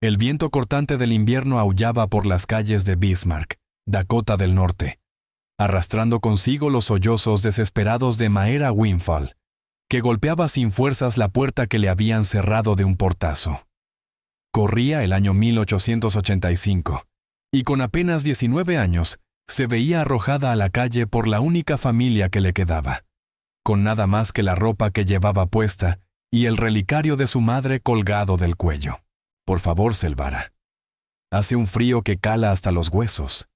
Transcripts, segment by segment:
El viento cortante del invierno aullaba por las calles de Bismarck, Dakota del Norte, arrastrando consigo los sollozos desesperados de Maera Wingfield, que golpeaba sin fuerzas la puerta que le habían cerrado de un portazo. Corría el año 1885, y con apenas 19 años, se veía arrojada a la calle por la única familia que le quedaba, con nada más que la ropa que llevaba puesta y el relicario de su madre colgado del cuello. «Por favor, Selvara. Hace un frío que cala hasta los huesos»,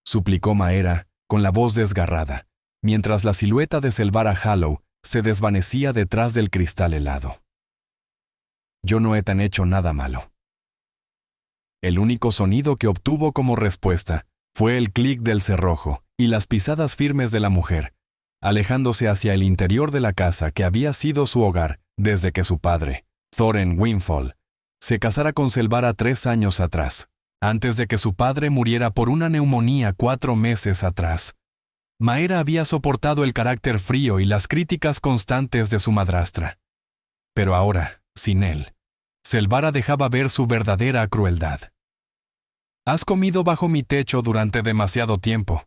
suplicó Maera con la voz desgarrada, mientras la silueta de Selvara Hallow se desvanecía detrás del cristal helado. «Yo no he tan hecho nada malo». El único sonido que obtuvo como respuesta fue el clic del cerrojo y las pisadas firmes de la mujer, alejándose hacia el interior de la casa que había sido su hogar desde que su padre, Thoren Wingfield, se casara con Selvara 3 años atrás, antes de que su padre muriera por una neumonía 4 meses atrás. Maera había soportado el carácter frío y las críticas constantes de su madrastra. Pero ahora, sin él, Selvara dejaba ver su verdadera crueldad. «Has comido bajo mi techo durante demasiado tiempo»,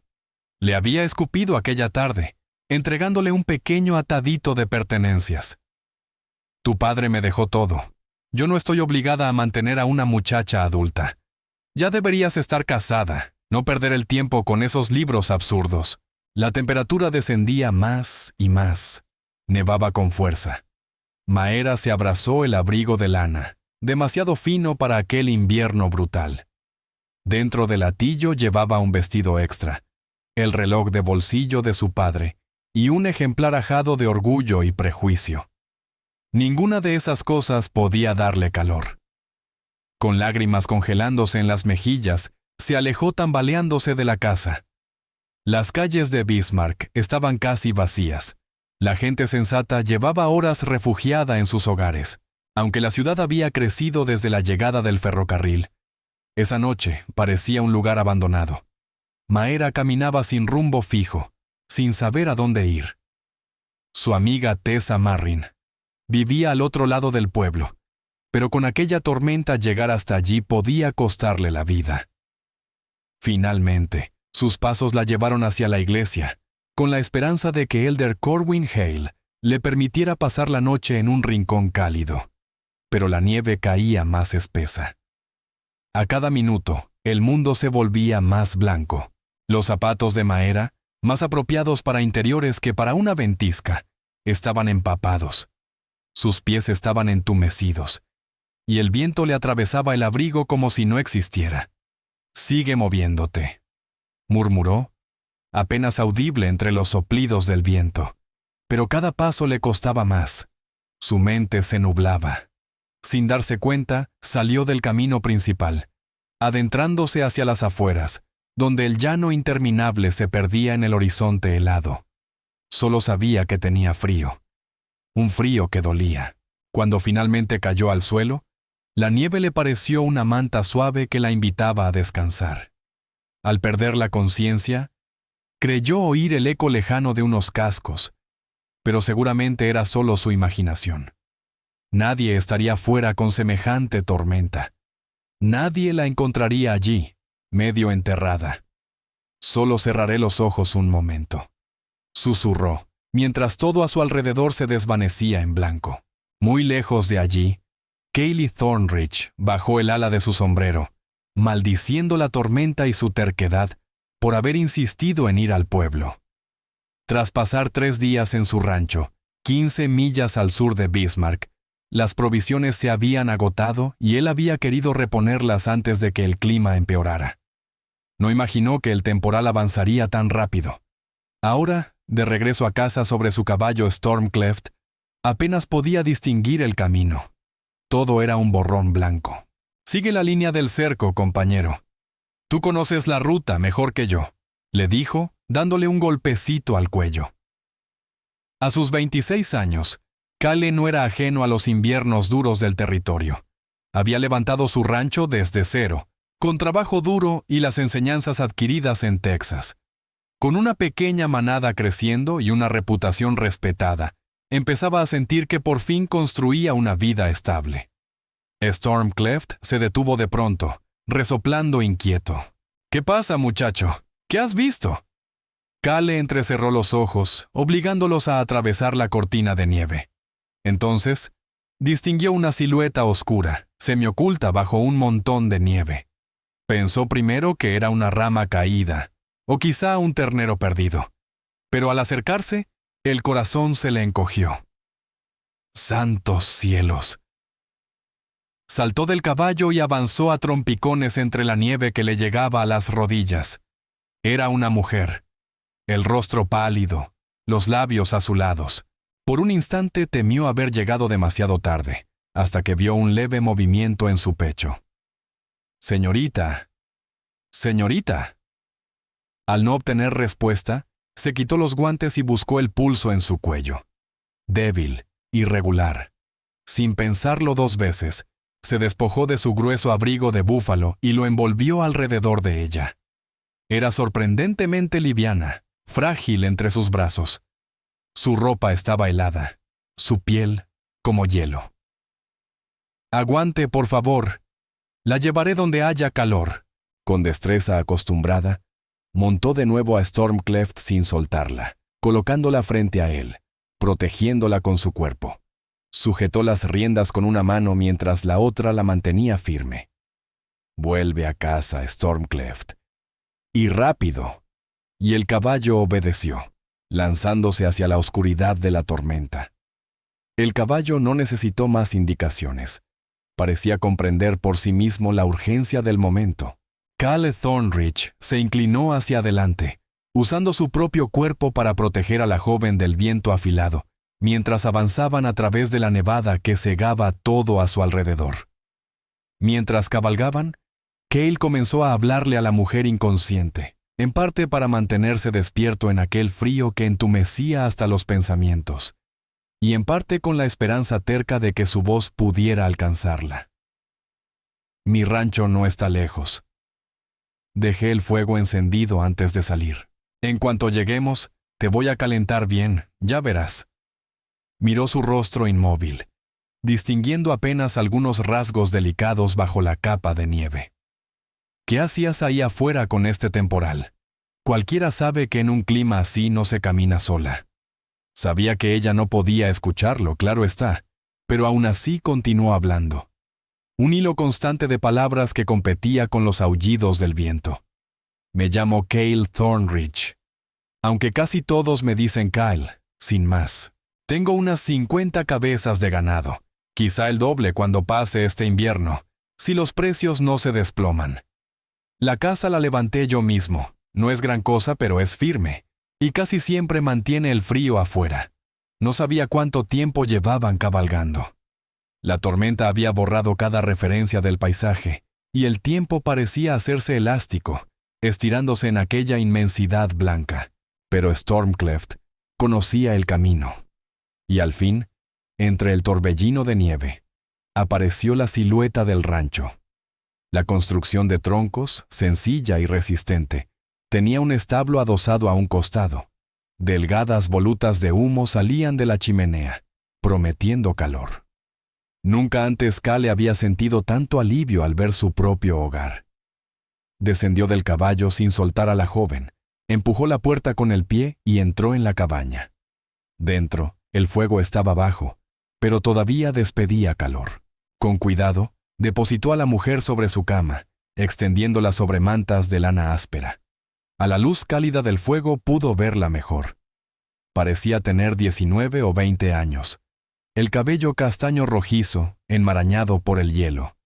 le había escupido aquella tarde, entregándole un pequeño atadito de pertenencias. «Tu padre me dejó todo. Yo no estoy obligada a mantener a una muchacha adulta. Ya deberías estar casada, no perder el tiempo con esos libros absurdos». La temperatura descendía más y más. Nevaba con fuerza. Maera se abrazó el abrigo de lana, demasiado fino para aquel invierno brutal. Dentro del atillo llevaba un vestido extra, el reloj de bolsillo de su padre y un ejemplar ajado de Orgullo y Prejuicio. Ninguna de esas cosas podía darle calor. Con lágrimas congelándose en las mejillas, se alejó tambaleándose de la casa. Las calles de Bismarck estaban casi vacías. La gente sensata llevaba horas refugiada en sus hogares, aunque la ciudad había crecido desde la llegada del ferrocarril. Esa noche parecía un lugar abandonado. Maera caminaba sin rumbo fijo, sin saber a dónde ir. Su amiga Tessa Marrin vivía al otro lado del pueblo, pero con aquella tormenta llegar hasta allí podía costarle la vida. Finalmente, sus pasos la llevaron hacia la iglesia, con la esperanza de que Elder Corwin Hale le permitiera pasar la noche en un rincón cálido. Pero la nieve caía más espesa. A cada minuto, el mundo se volvía más blanco. Los zapatos de Maera, más apropiados para interiores que para una ventisca, estaban empapados. Sus pies estaban entumecidos, y el viento le atravesaba el abrigo como si no existiera. «Sigue moviéndote», murmuró, apenas audible entre los soplidos del viento. Pero cada paso le costaba más. Su mente se nublaba. Sin darse cuenta, salió del camino principal, adentrándose hacia las afueras, donde el llano interminable se perdía en el horizonte helado. Solo sabía que tenía frío. Un frío que dolía. Cuando finalmente cayó al suelo, la nieve le pareció una manta suave que la invitaba a descansar. Al perder la conciencia, creyó oír el eco lejano de unos cascos, pero seguramente era solo su imaginación. Nadie estaría fuera con semejante tormenta. Nadie la encontraría allí, medio enterrada. «Solo cerraré los ojos un momento», susurró, mientras todo a su alrededor se desvanecía en blanco. Muy lejos de allí, Cayley Thornridge bajó el ala de su sombrero, maldiciendo la tormenta y su terquedad por haber insistido en ir al pueblo. Tras pasar 3 días en su rancho, 15 millas al sur de Bismarck, las provisiones se habían agotado y él había querido reponerlas antes de que el clima empeorara. No imaginó que el temporal avanzaría tan rápido. Ahora, de regreso a casa sobre su caballo Stormcleft, apenas podía distinguir el camino. Todo era un borrón blanco. «Sigue la línea del cerco, compañero. Tú conoces la ruta mejor que yo», le dijo, dándole un golpecito al cuello. A sus 26 años, Cale no era ajeno a los inviernos duros del territorio. Había levantado su rancho desde cero, con trabajo duro y las enseñanzas adquiridas en Texas. Con una pequeña manada creciendo y una reputación respetada, empezaba a sentir que por fin construía una vida estable. Stormcleft se detuvo de pronto, resoplando inquieto. «¿Qué pasa, muchacho? ¿Qué has visto?» Cale entrecerró los ojos, obligándolos a atravesar la cortina de nieve. Entonces, distinguió una silueta oscura, semioculta bajo un montón de nieve. Pensó primero que era una rama caída, o quizá un ternero perdido. Pero al acercarse, el corazón se le encogió. ¡Santos cielos! Saltó del caballo y avanzó a trompicones entre la nieve que le llegaba a las rodillas. Era una mujer. El rostro pálido, los labios azulados. Por un instante temió haber llegado demasiado tarde, hasta que vio un leve movimiento en su pecho. «Señorita, señorita». Al no obtener respuesta, se quitó los guantes y buscó el pulso en su cuello. Débil, irregular. Sin pensarlo 2 veces, se despojó de su grueso abrigo de búfalo y lo envolvió alrededor de ella. Era sorprendentemente liviana, frágil entre sus brazos. Su ropa estaba helada, su piel como hielo. «Aguante, por favor. La llevaré donde haya calor». Con destreza acostumbrada, montó de nuevo a Stormcleft sin soltarla, colocándola frente a él, protegiéndola con su cuerpo. Sujetó las riendas con una mano mientras la otra la mantenía firme. «Vuelve a casa, Stormcleft. Y rápido». Y el caballo obedeció, lanzándose hacia la oscuridad de la tormenta. El caballo no necesitó más indicaciones. Parecía comprender por sí mismo la urgencia del momento. Cale Thornridge se inclinó hacia adelante, usando su propio cuerpo para proteger a la joven del viento afilado, mientras avanzaban a través de la nevada que cegaba todo a su alrededor. Mientras cabalgaban, Cale comenzó a hablarle a la mujer inconsciente, en parte para mantenerse despierto en aquel frío que entumecía hasta los pensamientos, y en parte con la esperanza terca de que su voz pudiera alcanzarla. «Mi rancho no está lejos. Dejé el fuego encendido antes de salir. En cuanto lleguemos, te voy a calentar bien, ya verás». Miró su rostro inmóvil, distinguiendo apenas algunos rasgos delicados bajo la capa de nieve. «¿Qué hacías ahí afuera con este temporal? Cualquiera sabe que en un clima así no se camina sola». Sabía que ella no podía escucharlo, claro está, pero aún así continuó hablando. Un hilo constante de palabras que competía con los aullidos del viento. «Me llamo Cale Thornridge. Aunque casi todos me dicen Kyle, sin más. Tengo unas 50 cabezas de ganado, quizá el doble cuando pase este invierno, si los precios no se desploman. La casa la levanté yo mismo, no es gran cosa pero es firme, y casi siempre mantiene el frío afuera. No sabía cuánto tiempo llevaban cabalgando. La tormenta había borrado cada referencia del paisaje, y el tiempo parecía hacerse elástico, estirándose en aquella inmensidad blanca. Pero Stormcleft conocía el camino. Y al fin, entre el torbellino de nieve, apareció la silueta del rancho. La construcción de troncos, sencilla y resistente, tenía un establo adosado a un costado. Delgadas volutas de humo salían de la chimenea, prometiendo calor. Nunca antes Cale había sentido tanto alivio al ver su propio hogar. Descendió del caballo sin soltar a la joven, empujó la puerta con el pie y entró en la cabaña. Dentro, el fuego estaba bajo, pero todavía despedía calor. Con cuidado, depositó a la mujer sobre su cama, extendiéndola sobre mantas de lana áspera. A la luz cálida del fuego pudo verla mejor. Parecía tener 19 o 20 años. El cabello castaño rojizo, enmarañado por el hielo.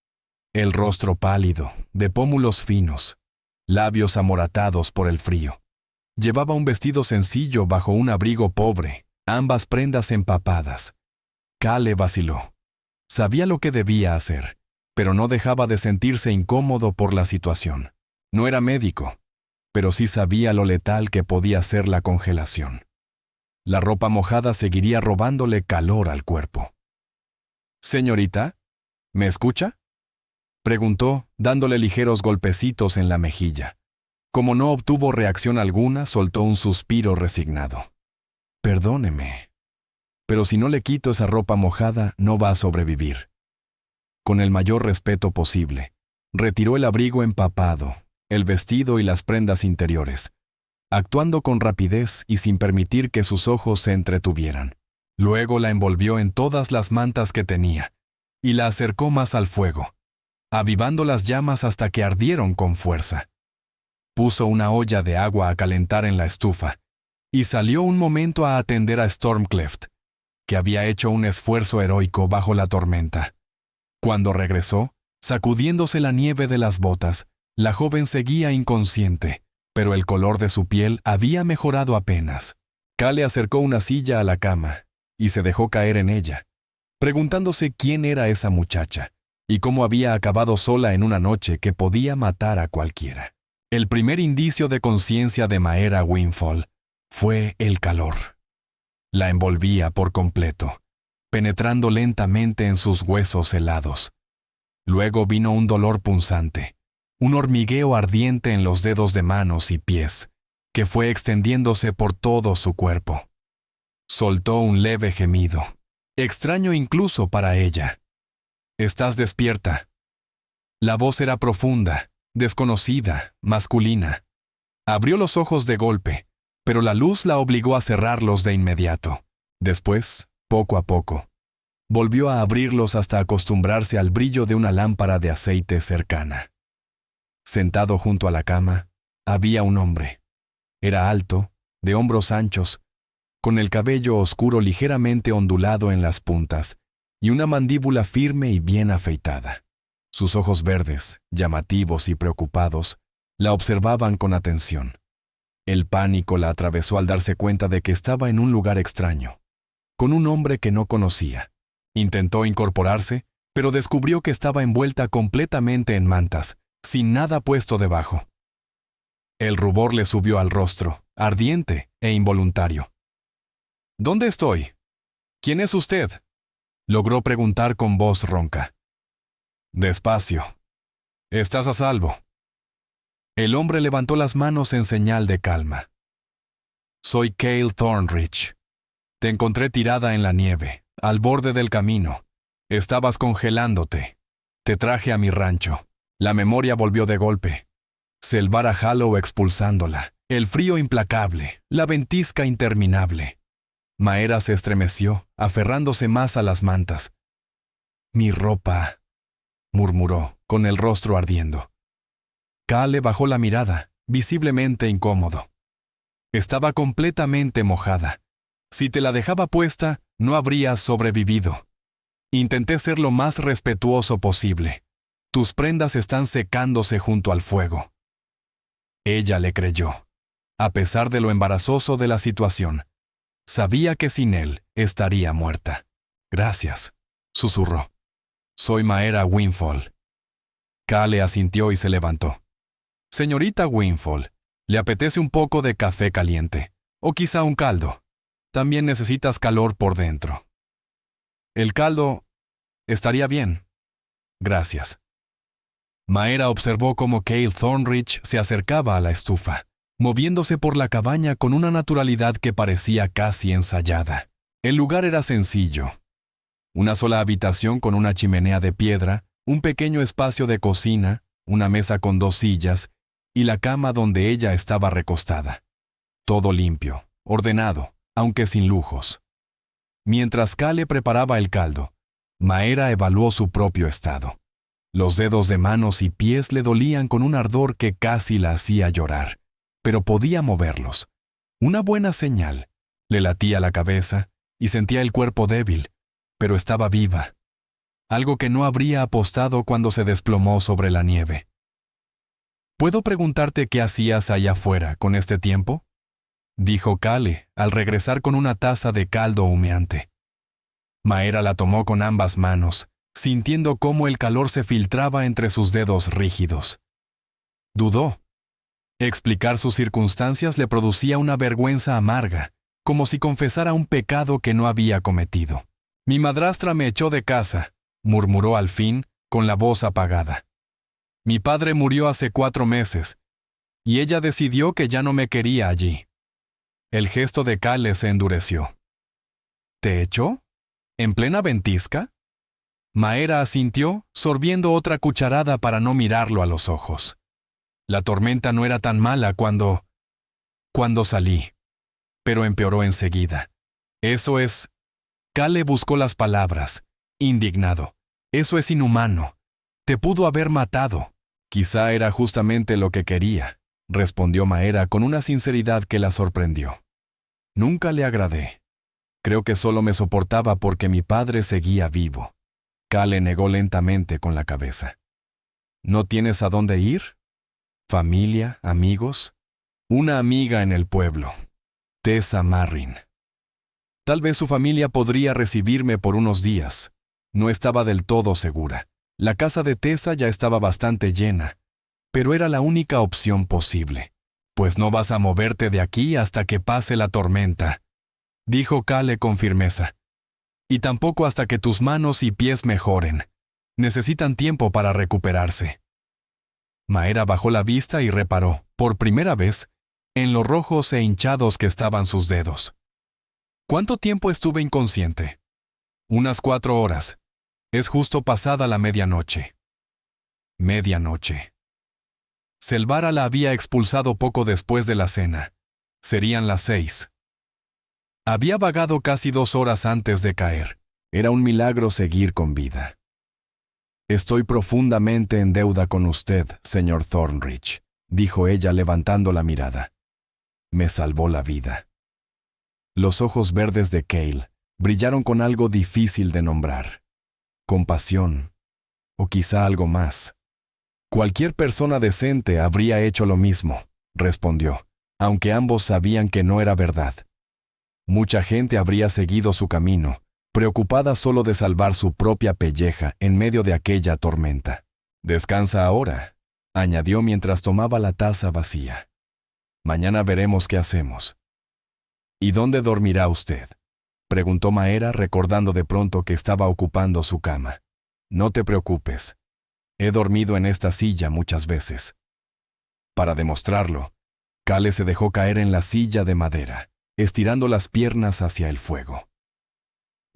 El rostro pálido, de pómulos finos. Labios amoratados por el frío. Llevaba un vestido sencillo bajo un abrigo pobre, ambas prendas empapadas. Cale vaciló. Sabía lo que debía hacer, pero no dejaba de sentirse incómodo por la situación. No era médico, pero sí sabía lo letal que podía ser la congelación. La ropa mojada seguiría robándole calor al cuerpo. «Señorita, ¿me escucha?», preguntó, dándole ligeros golpecitos en la mejilla. Como no obtuvo reacción alguna, soltó un suspiro resignado. «Perdóneme, pero si no le quito esa ropa mojada, no va a sobrevivir». con el mayor respeto posible. Retiró el abrigo empapado, el vestido y las prendas interiores, actuando con rapidez y sin permitir que sus ojos se entretuvieran. Luego la envolvió en todas las mantas que tenía y la acercó más al fuego, avivando las llamas hasta que ardieron con fuerza. Puso una olla de agua a calentar en la estufa y salió un momento a atender a Stormcleft, que había hecho un esfuerzo heroico bajo la tormenta. Cuando regresó, sacudiéndose la nieve de las botas, la joven seguía inconsciente, pero el color de su piel había mejorado apenas. Kale acercó una silla a la cama y se dejó caer en ella, preguntándose quién era esa muchacha y cómo había acabado sola en una noche que podía matar a cualquiera. El primer indicio de conciencia de Maera Windfall fue el calor. La envolvía por completo, penetrando lentamente en sus huesos helados. Luego vino un dolor punzante, un hormigueo ardiente en los dedos de manos y pies, que fue extendiéndose por todo su cuerpo. Soltó un leve gemido, extraño incluso para ella. «Estás despierta». La voz era profunda, desconocida, masculina. Abrió los ojos de golpe, pero la luz la obligó a cerrarlos de inmediato. Después, poco a poco, volvió a abrirlos hasta acostumbrarse al brillo de una lámpara de aceite cercana. Sentado junto a la cama, había un hombre. Era alto, de hombros anchos, con el cabello oscuro ligeramente ondulado en las puntas y una mandíbula firme y bien afeitada. Sus ojos verdes, llamativos y preocupados, la observaban con atención. El pánico la atravesó al darse cuenta de que estaba en un lugar extraño, con un hombre que no conocía. Intentó incorporarse, pero descubrió que estaba envuelta completamente en mantas, sin nada puesto debajo. El rubor le subió al rostro, ardiente e involuntario. «¿Dónde estoy? ¿Quién es usted?», logró preguntar con voz ronca. «Despacio. Estás a salvo». El hombre levantó las manos en señal de calma. «Soy Cale Thornridge. Te encontré tirada en la nieve, al borde del camino. Estabas congelándote. Te traje a mi rancho». La memoria volvió de golpe. Selvara Hallow expulsándola, el frío implacable, la ventisca interminable. Maera se estremeció, aferrándose más a las mantas. «Mi ropa», murmuró, con el rostro ardiendo. Kale bajó la mirada, visiblemente incómodo. Estaba completamente mojada. Si te la dejaba puesta, no habrías sobrevivido. Intenté ser lo más respetuoso posible. Tus prendas están secándose junto al fuego. Ella le creyó, a pesar de lo embarazoso de la situación. Sabía que sin él estaría muerta. «Gracias», susurró. «Soy Maera Windfall». Kale asintió y se levantó. «Señorita Windfall, ¿le apetece un poco de café caliente? O quizá un caldo. También necesitas calor por dentro». «El caldo estaría bien. Gracias». Maera observó cómo Cale Thornridge se acercaba a la estufa, moviéndose por la cabaña con una naturalidad que parecía casi ensayada. El lugar era sencillo. Una sola habitación con una chimenea de piedra, un pequeño espacio de cocina, una mesa con 2 sillas y la cama donde ella estaba recostada. Todo limpio, ordenado, aunque sin lujos. Mientras Kale preparaba el caldo, Maera evaluó su propio estado. Los dedos de manos y pies le dolían con un ardor que casi la hacía llorar, pero podía moverlos. Una buena señal. Le latía la cabeza y sentía el cuerpo débil, pero estaba viva. Algo que no habría apostado cuando se desplomó sobre la nieve. «¿Puedo preguntarte qué hacías allá afuera con este tiempo?», dijo Kale al regresar con una taza de caldo humeante. Maera la tomó con ambas manos, sintiendo cómo el calor se filtraba entre sus dedos rígidos. Dudó. Explicar sus circunstancias le producía una vergüenza amarga, como si confesara un pecado que no había cometido. «Mi madrastra me echó de casa», murmuró al fin, con la voz apagada. «Mi padre murió hace 4 meses, y ella decidió que ya no me quería allí». El gesto de Kale se endureció. «¿Te echó? ¿En plena ventisca?». Maera asintió, sorbiendo otra cucharada para no mirarlo a los ojos. La tormenta no era tan mala cuando salí, pero empeoró enseguida. Eso es... Cale buscó las palabras, indignado. Eso es inhumano. Te pudo haber matado. Quizá era justamente lo que quería, respondió Maera con una sinceridad que la sorprendió. Nunca le agradé. Creo que solo me soportaba porque mi padre seguía vivo. Cale negó lentamente con la cabeza. ¿No tienes a dónde ir? ¿Familia? ¿Amigos? Una amiga en el pueblo. Tessa Marrin. Tal vez su familia podría recibirme por unos días. No estaba del todo segura. La casa de Tessa ya estaba bastante llena, pero era la única opción posible. Pues no vas a moverte de aquí hasta que pase la tormenta, dijo Cale con firmeza. Y tampoco hasta que tus manos y pies mejoren. Necesitan tiempo para recuperarse. Maera bajó la vista y reparó, por primera vez, en lo rojos e hinchados que estaban sus dedos. ¿Cuánto tiempo estuve inconsciente? Unas 4 horas. Es justo pasada la medianoche. Medianoche. Selvara la había expulsado poco después de la cena. Serían las 6. Había vagado casi 2 horas antes de caer. Era un milagro seguir con vida. Estoy profundamente en deuda con usted, señor Thornridge, dijo ella levantando la mirada. Me salvó la vida. Los ojos verdes de Cale brillaron con algo difícil de nombrar. Compasión, o quizá algo más. Cualquier persona decente habría hecho lo mismo, respondió, aunque ambos sabían que no era verdad. Mucha gente habría seguido su camino, preocupada solo de salvar su propia pelleja en medio de aquella tormenta. Descansa ahora, añadió mientras tomaba la taza vacía. Mañana veremos qué hacemos. ¿Y dónde dormirá usted?, preguntó Maera recordando de pronto que estaba ocupando su cama. No te preocupes. He dormido en esta silla muchas veces. Para demostrarlo, Cale se dejó caer en la silla de madera, estirando las piernas hacia el fuego.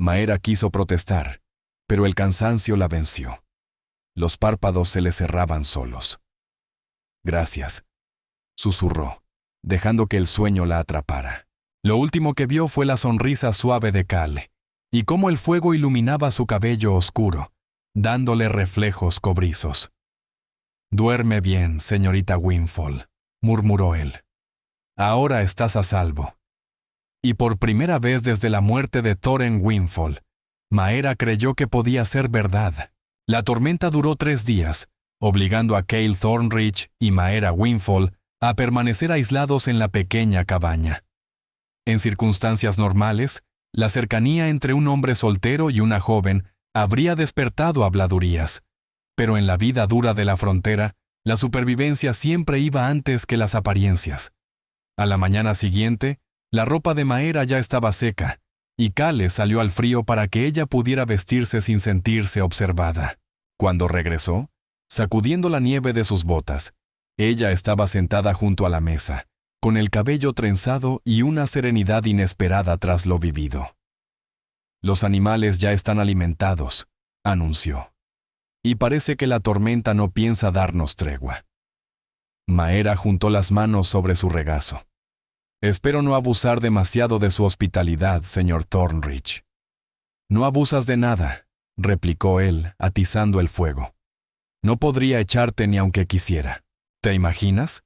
Maera quiso protestar, pero el cansancio la venció. Los párpados se le cerraban solos. Gracias, susurró, dejando que el sueño la atrapara. Lo último que vio fue la sonrisa suave de Cale, y cómo el fuego iluminaba su cabello oscuro, dándole reflejos cobrizos. «Duerme bien, señorita Wingfold», murmuró él. «Ahora estás a salvo». Y por primera vez desde la muerte de Thoren Wingfold, Maera creyó que podía ser verdad. La tormenta duró 3 días, obligando a Cale Thornridge y Maera Wingfold a permanecer aislados en la pequeña cabaña. En circunstancias normales, la cercanía entre un hombre soltero y una joven habría despertado habladurías, pero en la vida dura de la frontera, la supervivencia siempre iba antes que las apariencias. A la mañana siguiente, la ropa de Maera ya estaba seca, y Cale salió al frío para que ella pudiera vestirse sin sentirse observada. Cuando regresó, sacudiendo la nieve de sus botas, ella estaba sentada junto a la mesa, con el cabello trenzado y una serenidad inesperada tras lo vivido. «Los animales ya están alimentados», anunció. «Y parece que la tormenta no piensa darnos tregua». Maera juntó las manos sobre su regazo. «Espero no abusar demasiado de su hospitalidad, señor Thornridge». «No abusas de nada», replicó él, atizando el fuego. «No podría echarte ni aunque quisiera. ¿Te imaginas?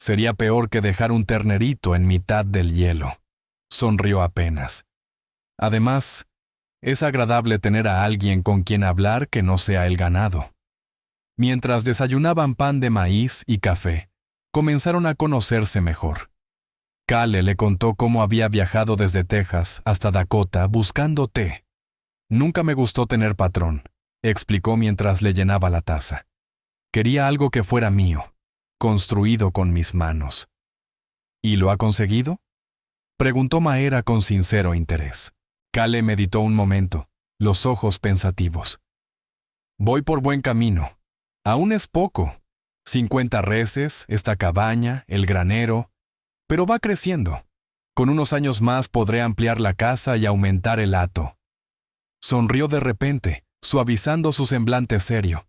Sería peor que dejar un ternerito en mitad del hielo». Sonrió apenas. «Además, es agradable tener a alguien con quien hablar que no sea el ganado». Mientras desayunaban pan de maíz y café, comenzaron a conocerse mejor. Cale le contó cómo había viajado desde Texas hasta Dakota buscando té. «Nunca me gustó tener patrón», explicó mientras le llenaba la taza. «Quería algo que fuera mío, construido con mis manos». «¿Y lo ha conseguido?», preguntó Maera con sincero interés. Cale meditó un momento, los ojos pensativos. «Voy por buen camino. Aún es poco. 50 reses, esta cabaña, el granero, pero va creciendo. Con unos años más podré ampliar la casa y aumentar el hato». Sonrió de repente, suavizando su semblante serio.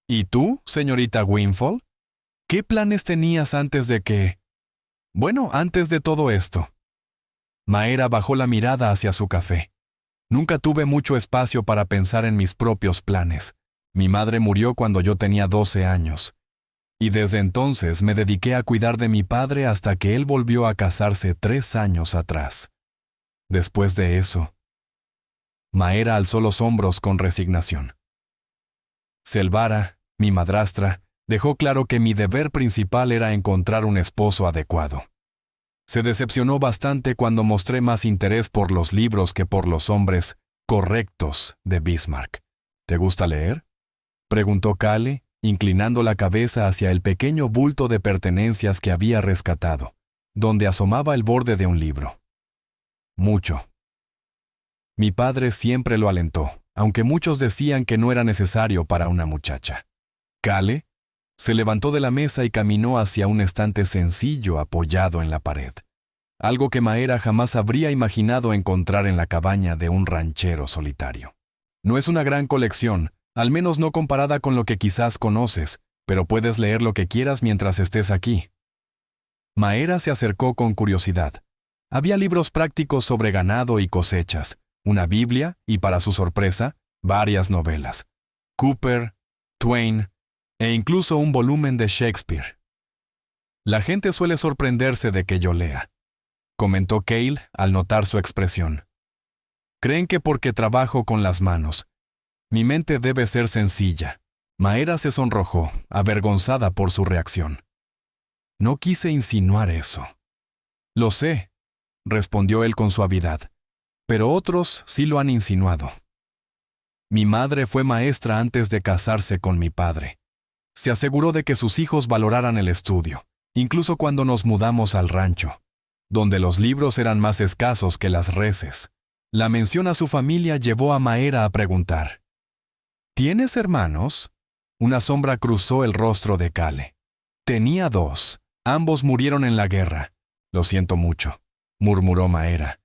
¿Y tú, señorita Wingfold? ¿Qué planes tenías antes de que... Bueno, antes de todo esto? Maera bajó la mirada hacia su café. Nunca tuve mucho espacio para pensar en mis propios planes. Mi madre murió cuando yo tenía 12 años. Y desde entonces me dediqué a cuidar de mi padre hasta que él volvió a casarse 3 años atrás. Después de eso... Maera alzó los hombros con resignación. Selvara, mi madrastra, dejó claro que mi deber principal era encontrar un esposo adecuado. Se decepcionó bastante cuando mostré más interés por los libros que por los hombres correctos de Bismarck. ¿Te gusta leer?, preguntó Kale, inclinando la cabeza hacia el pequeño bulto de pertenencias que había rescatado, donde asomaba el borde de un libro. Mucho. Mi padre siempre lo alentó, aunque muchos decían que no era necesario para una muchacha. Kale se levantó de la mesa y caminó hacia un estante sencillo apoyado en la pared, algo que Maera jamás habría imaginado encontrar en la cabaña de un ranchero solitario. No es una gran colección, al menos no comparada con lo que quizás conoces, pero puedes leer lo que quieras mientras estés aquí. Maera se acercó con curiosidad. Había libros prácticos sobre ganado y cosechas, una Biblia y, para su sorpresa, varias novelas. Cooper, Twain e incluso un volumen de Shakespeare. La gente suele sorprenderse de que yo lea, comentó Cale al notar su expresión. Creen que porque trabajo con las manos. Mi mente debe ser sencilla. Maera se sonrojó, avergonzada por su reacción. No quise insinuar eso. Lo sé, respondió él con suavidad, pero otros sí lo han insinuado. Mi madre fue maestra antes de casarse con mi padre. Se aseguró de que sus hijos valoraran el estudio, incluso cuando nos mudamos al rancho, donde los libros eran más escasos que las reses. La mención a su familia llevó a Maera a preguntar: ¿Tienes hermanos? Una sombra cruzó el rostro de Kale. Tenía 2. Ambos murieron en la guerra. Lo siento mucho, murmuró Maera,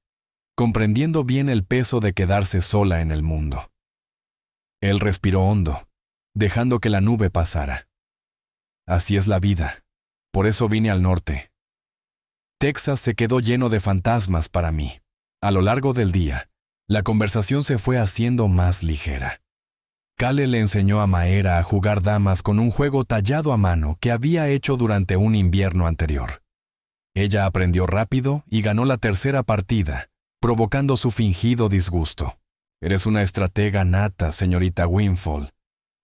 comprendiendo bien el peso de quedarse sola en el mundo. Él respiró hondo, dejando que la nube pasara. Así es la vida. Por eso vine al norte. Texas se quedó lleno de fantasmas para mí. A lo largo del día, la conversación se fue haciendo más ligera. Kale le enseñó a Maera a jugar damas con un juego tallado a mano que había hecho durante un invierno anterior. Ella aprendió rápido y ganó la tercera partida, provocando su fingido disgusto. «Eres una estratega nata, señorita Wingfold»,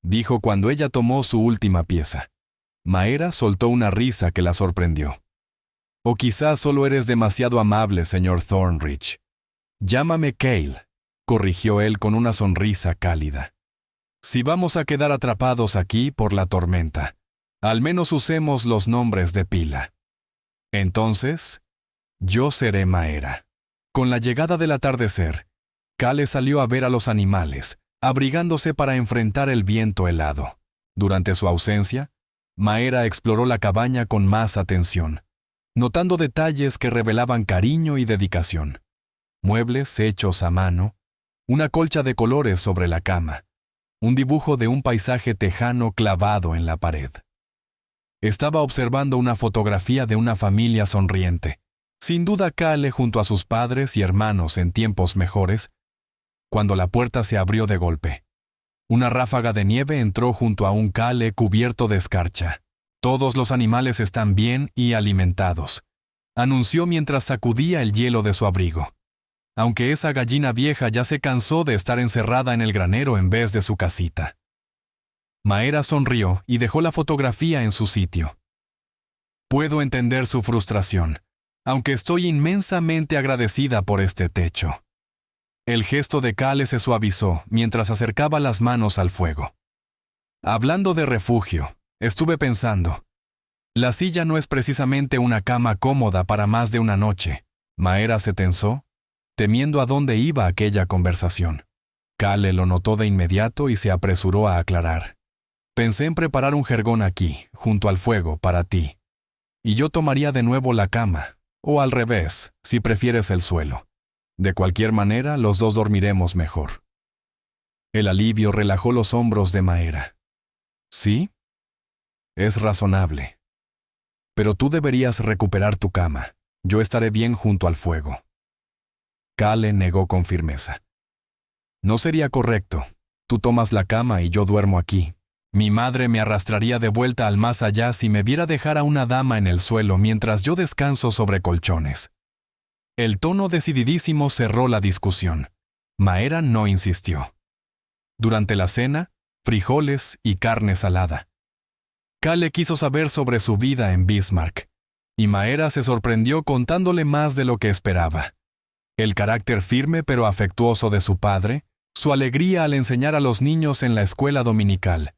dijo cuando ella tomó su última pieza. Maera soltó una risa que la sorprendió. «O quizás solo eres demasiado amable, señor Thornridge». «Llámame Cale», corrigió él con una sonrisa cálida. «Si vamos a quedar atrapados aquí por la tormenta, al menos usemos los nombres de pila. Entonces, yo seré Maera». Con la llegada del atardecer, Kale salió a ver a los animales, abrigándose para enfrentar el viento helado. Durante su ausencia, Maera exploró la cabaña con más atención, notando detalles que revelaban cariño y dedicación. Muebles hechos a mano, una colcha de colores sobre la cama, un dibujo de un paisaje tejano clavado en la pared. Estaba observando una fotografía de una familia sonriente. Sin duda Kale junto a sus padres y hermanos en tiempos mejores, cuando la puerta se abrió de golpe. Una ráfaga de nieve entró junto a un Kale cubierto de escarcha. «Todos los animales están bien y alimentados», anunció mientras sacudía el hielo de su abrigo. Aunque esa gallina vieja ya se cansó de estar encerrada en el granero en vez de su casita. Maera sonrió y dejó la fotografía en su sitio. «Puedo entender su frustración, aunque estoy inmensamente agradecida por este techo». El gesto de Kale se suavizó mientras acercaba las manos al fuego. «Hablando de refugio, estuve pensando. La silla no es precisamente una cama cómoda para más de una noche». Maera se tensó, temiendo a dónde iba aquella conversación. Kale lo notó de inmediato y se apresuró a aclarar. «Pensé en preparar un jergón aquí, junto al fuego, para ti. Y yo tomaría de nuevo la cama, o al revés, si prefieres el suelo. De cualquier manera, los dos dormiremos mejor». El alivio relajó los hombros de Maera. ¿Sí? Es razonable. Pero tú deberías recuperar tu cama. Yo estaré bien junto al fuego. Kale negó con firmeza. No sería correcto. Tú tomas la cama y yo duermo aquí. Mi madre me arrastraría de vuelta al más allá si me viera dejar a una dama en el suelo mientras yo descanso sobre colchones. El tono decididísimo cerró la discusión. Maera no insistió. Durante la cena, frijoles y carne salada. Kale quiso saber sobre su vida en Bismarck, y Maera se sorprendió contándole más de lo que esperaba. El carácter firme pero afectuoso de su padre, su alegría al enseñar a los niños en la escuela dominical,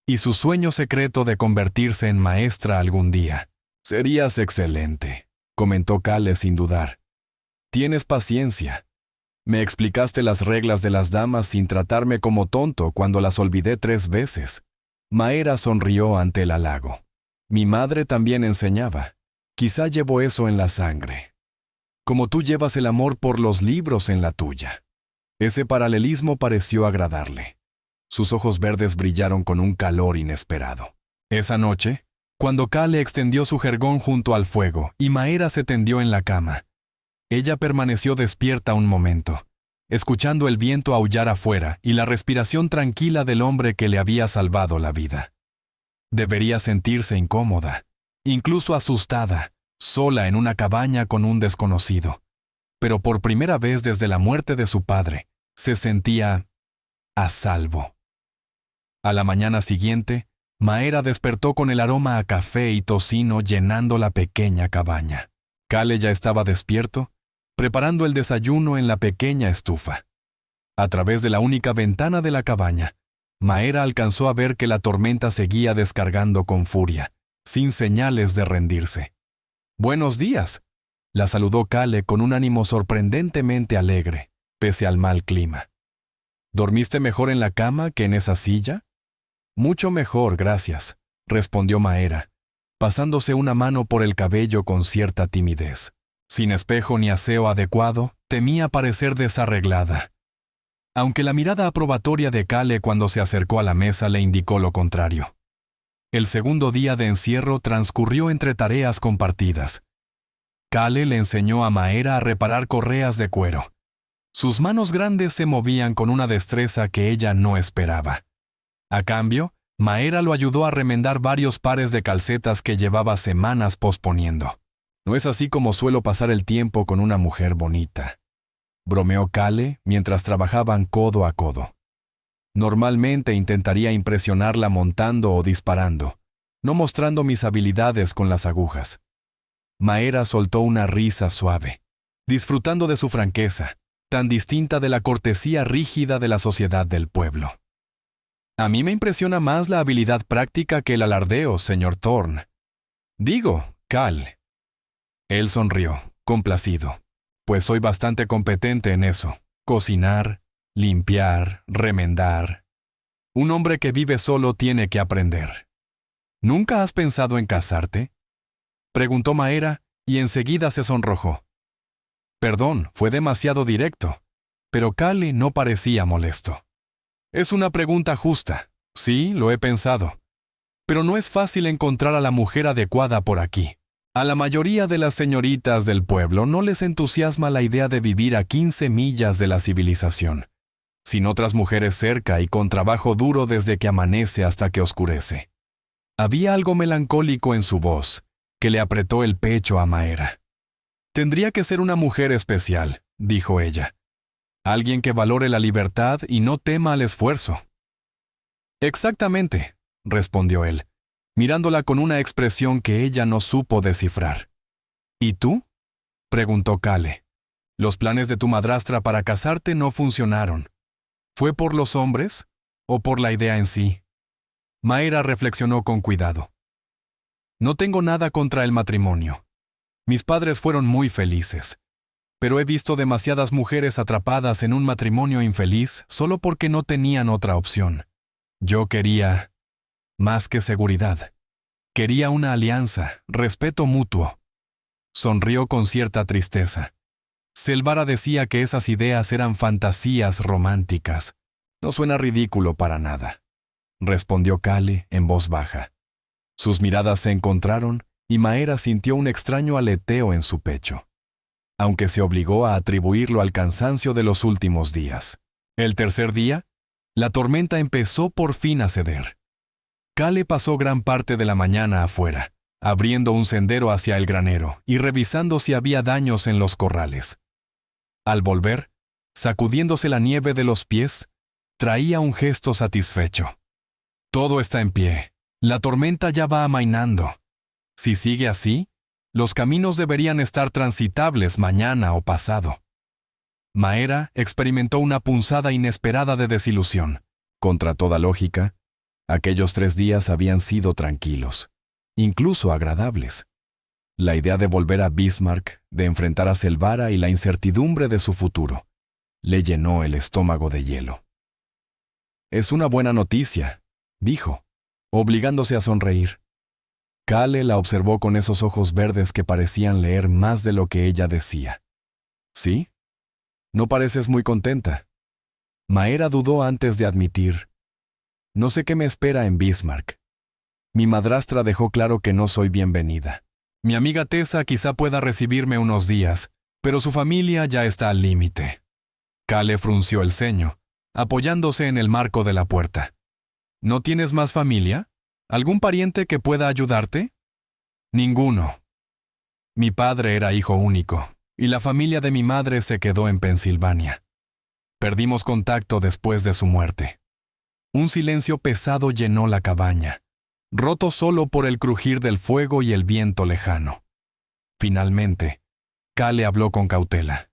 y su sueño secreto de convertirse en maestra algún día. «Serías excelente», comentó Kale sin dudar. «Tienes paciencia. Me explicaste las reglas de las damas sin tratarme como tonto cuando las olvidé 3 veces». Maera sonrió ante el halago. «Mi madre también enseñaba. Quizá llevo eso en la sangre. Como tú llevas el amor por los libros en la tuya». Ese paralelismo pareció agradarle. Sus ojos verdes brillaron con un calor inesperado. Esa noche, cuando Kale extendió su jergón junto al fuego y Maera se tendió en la cama, ella permaneció despierta un momento, escuchando el viento aullar afuera y la respiración tranquila del hombre que le había salvado la vida. Debería sentirse incómoda, incluso asustada, sola en una cabaña con un desconocido. Pero por primera vez desde la muerte de su padre, se sentía a salvo. A la mañana siguiente, Maera despertó con el aroma a café y tocino llenando la pequeña cabaña. Kale ya estaba despierto, preparando el desayuno en la pequeña estufa. A través de la única ventana de la cabaña, Maera alcanzó a ver que la tormenta seguía descargando con furia, sin señales de rendirse. «Buenos días», la saludó Kale con un ánimo sorprendentemente alegre, pese al mal clima. «¿Dormiste mejor en la cama que en esa silla?» «Mucho mejor, gracias», respondió Maera, pasándose una mano por el cabello con cierta timidez. Sin espejo ni aseo adecuado, temía parecer desarreglada. Aunque la mirada aprobatoria de Kale cuando se acercó a la mesa le indicó lo contrario. El segundo día de encierro transcurrió entre tareas compartidas. Kale le enseñó a Maera a reparar correas de cuero. Sus manos grandes se movían con una destreza que ella no esperaba. A cambio, Maera lo ayudó a remendar varios pares de calcetas que llevaba semanas posponiendo. «No es así como suelo pasar el tiempo con una mujer bonita», bromeó Kale mientras trabajaban codo a codo. «Normalmente intentaría impresionarla montando o disparando, no mostrando mis habilidades con las agujas». Maera soltó una risa suave, disfrutando de su franqueza, tan distinta de la cortesía rígida de la sociedad del pueblo. «A mí me impresiona más la habilidad práctica que el alardeo, señor Thorne. Digo, Kal». Él sonrió, complacido, «pues soy bastante competente en eso. Cocinar, limpiar, remendar. Un hombre que vive solo tiene que aprender». «¿Nunca has pensado en casarte?», preguntó Maera, y enseguida se sonrojó. Perdón, fue demasiado directo, pero Kale no parecía molesto. «Es una pregunta justa. Sí, lo he pensado. Pero no es fácil encontrar a la mujer adecuada por aquí. A la mayoría de las señoritas del pueblo no les entusiasma la idea de vivir a 15 millas de la civilización, sin otras mujeres cerca y con trabajo duro desde que amanece hasta que oscurece». Había algo melancólico en su voz, que le apretó el pecho a Maera. «Tendría que ser una mujer especial», dijo ella. «Alguien que valore la libertad y no tema al esfuerzo». «Exactamente», respondió él, mirándola con una expresión que ella no supo descifrar. «¿Y tú?», preguntó Kale. «Los planes de tu madrastra para casarte no funcionaron. ¿Fue por los hombres o por la idea en sí?». Maera reflexionó con cuidado. «No tengo nada contra el matrimonio. Mis padres fueron muy felices, pero he visto demasiadas mujeres atrapadas en un matrimonio infeliz solo porque no tenían otra opción. Yo quería más que seguridad. Quería una alianza, respeto mutuo». Sonrió con cierta tristeza. Selvara decía que esas ideas eran fantasías románticas. No suena ridículo para nada, respondió Kale en voz baja. Sus miradas se encontraron y Maera sintió un extraño aleteo en su pecho, aunque se obligó a atribuirlo al cansancio de los últimos días. El tercer día, la tormenta empezó por fin a ceder. Kale pasó gran parte de la mañana afuera, abriendo un sendero hacia el granero y revisando si había daños en los corrales. Al volver, sacudiéndose la nieve de los pies, traía un gesto satisfecho. Todo está en pie. La tormenta ya va amainando. Si sigue así, los caminos deberían estar transitables mañana o pasado. Maera experimentó una punzada inesperada de desilusión. Contra toda lógica, aquellos 3 días habían sido tranquilos, incluso agradables. La idea de volver a Bismarck, de enfrentar a Selvara y la incertidumbre de su futuro, le llenó el estómago de hielo. «Es una buena noticia», dijo, obligándose a sonreír. Kale la observó con esos ojos verdes que parecían leer más de lo que ella decía. «¿Sí? No pareces muy contenta». Maera dudó antes de admitir: «No sé qué me espera en Bismarck. Mi madrastra dejó claro que no soy bienvenida. Mi amiga Tessa quizá pueda recibirme unos días, pero su familia ya está al límite». Kale frunció el ceño, apoyándose en el marco de la puerta. «¿No tienes más familia? ¿Algún pariente que pueda ayudarte?» «Ninguno. Mi padre era hijo único, y la familia de mi madre se quedó en Pensilvania. Perdimos contacto después de su muerte». Un silencio pesado llenó la cabaña, roto solo por el crujir del fuego y el viento lejano. Finalmente, Kale habló con cautela.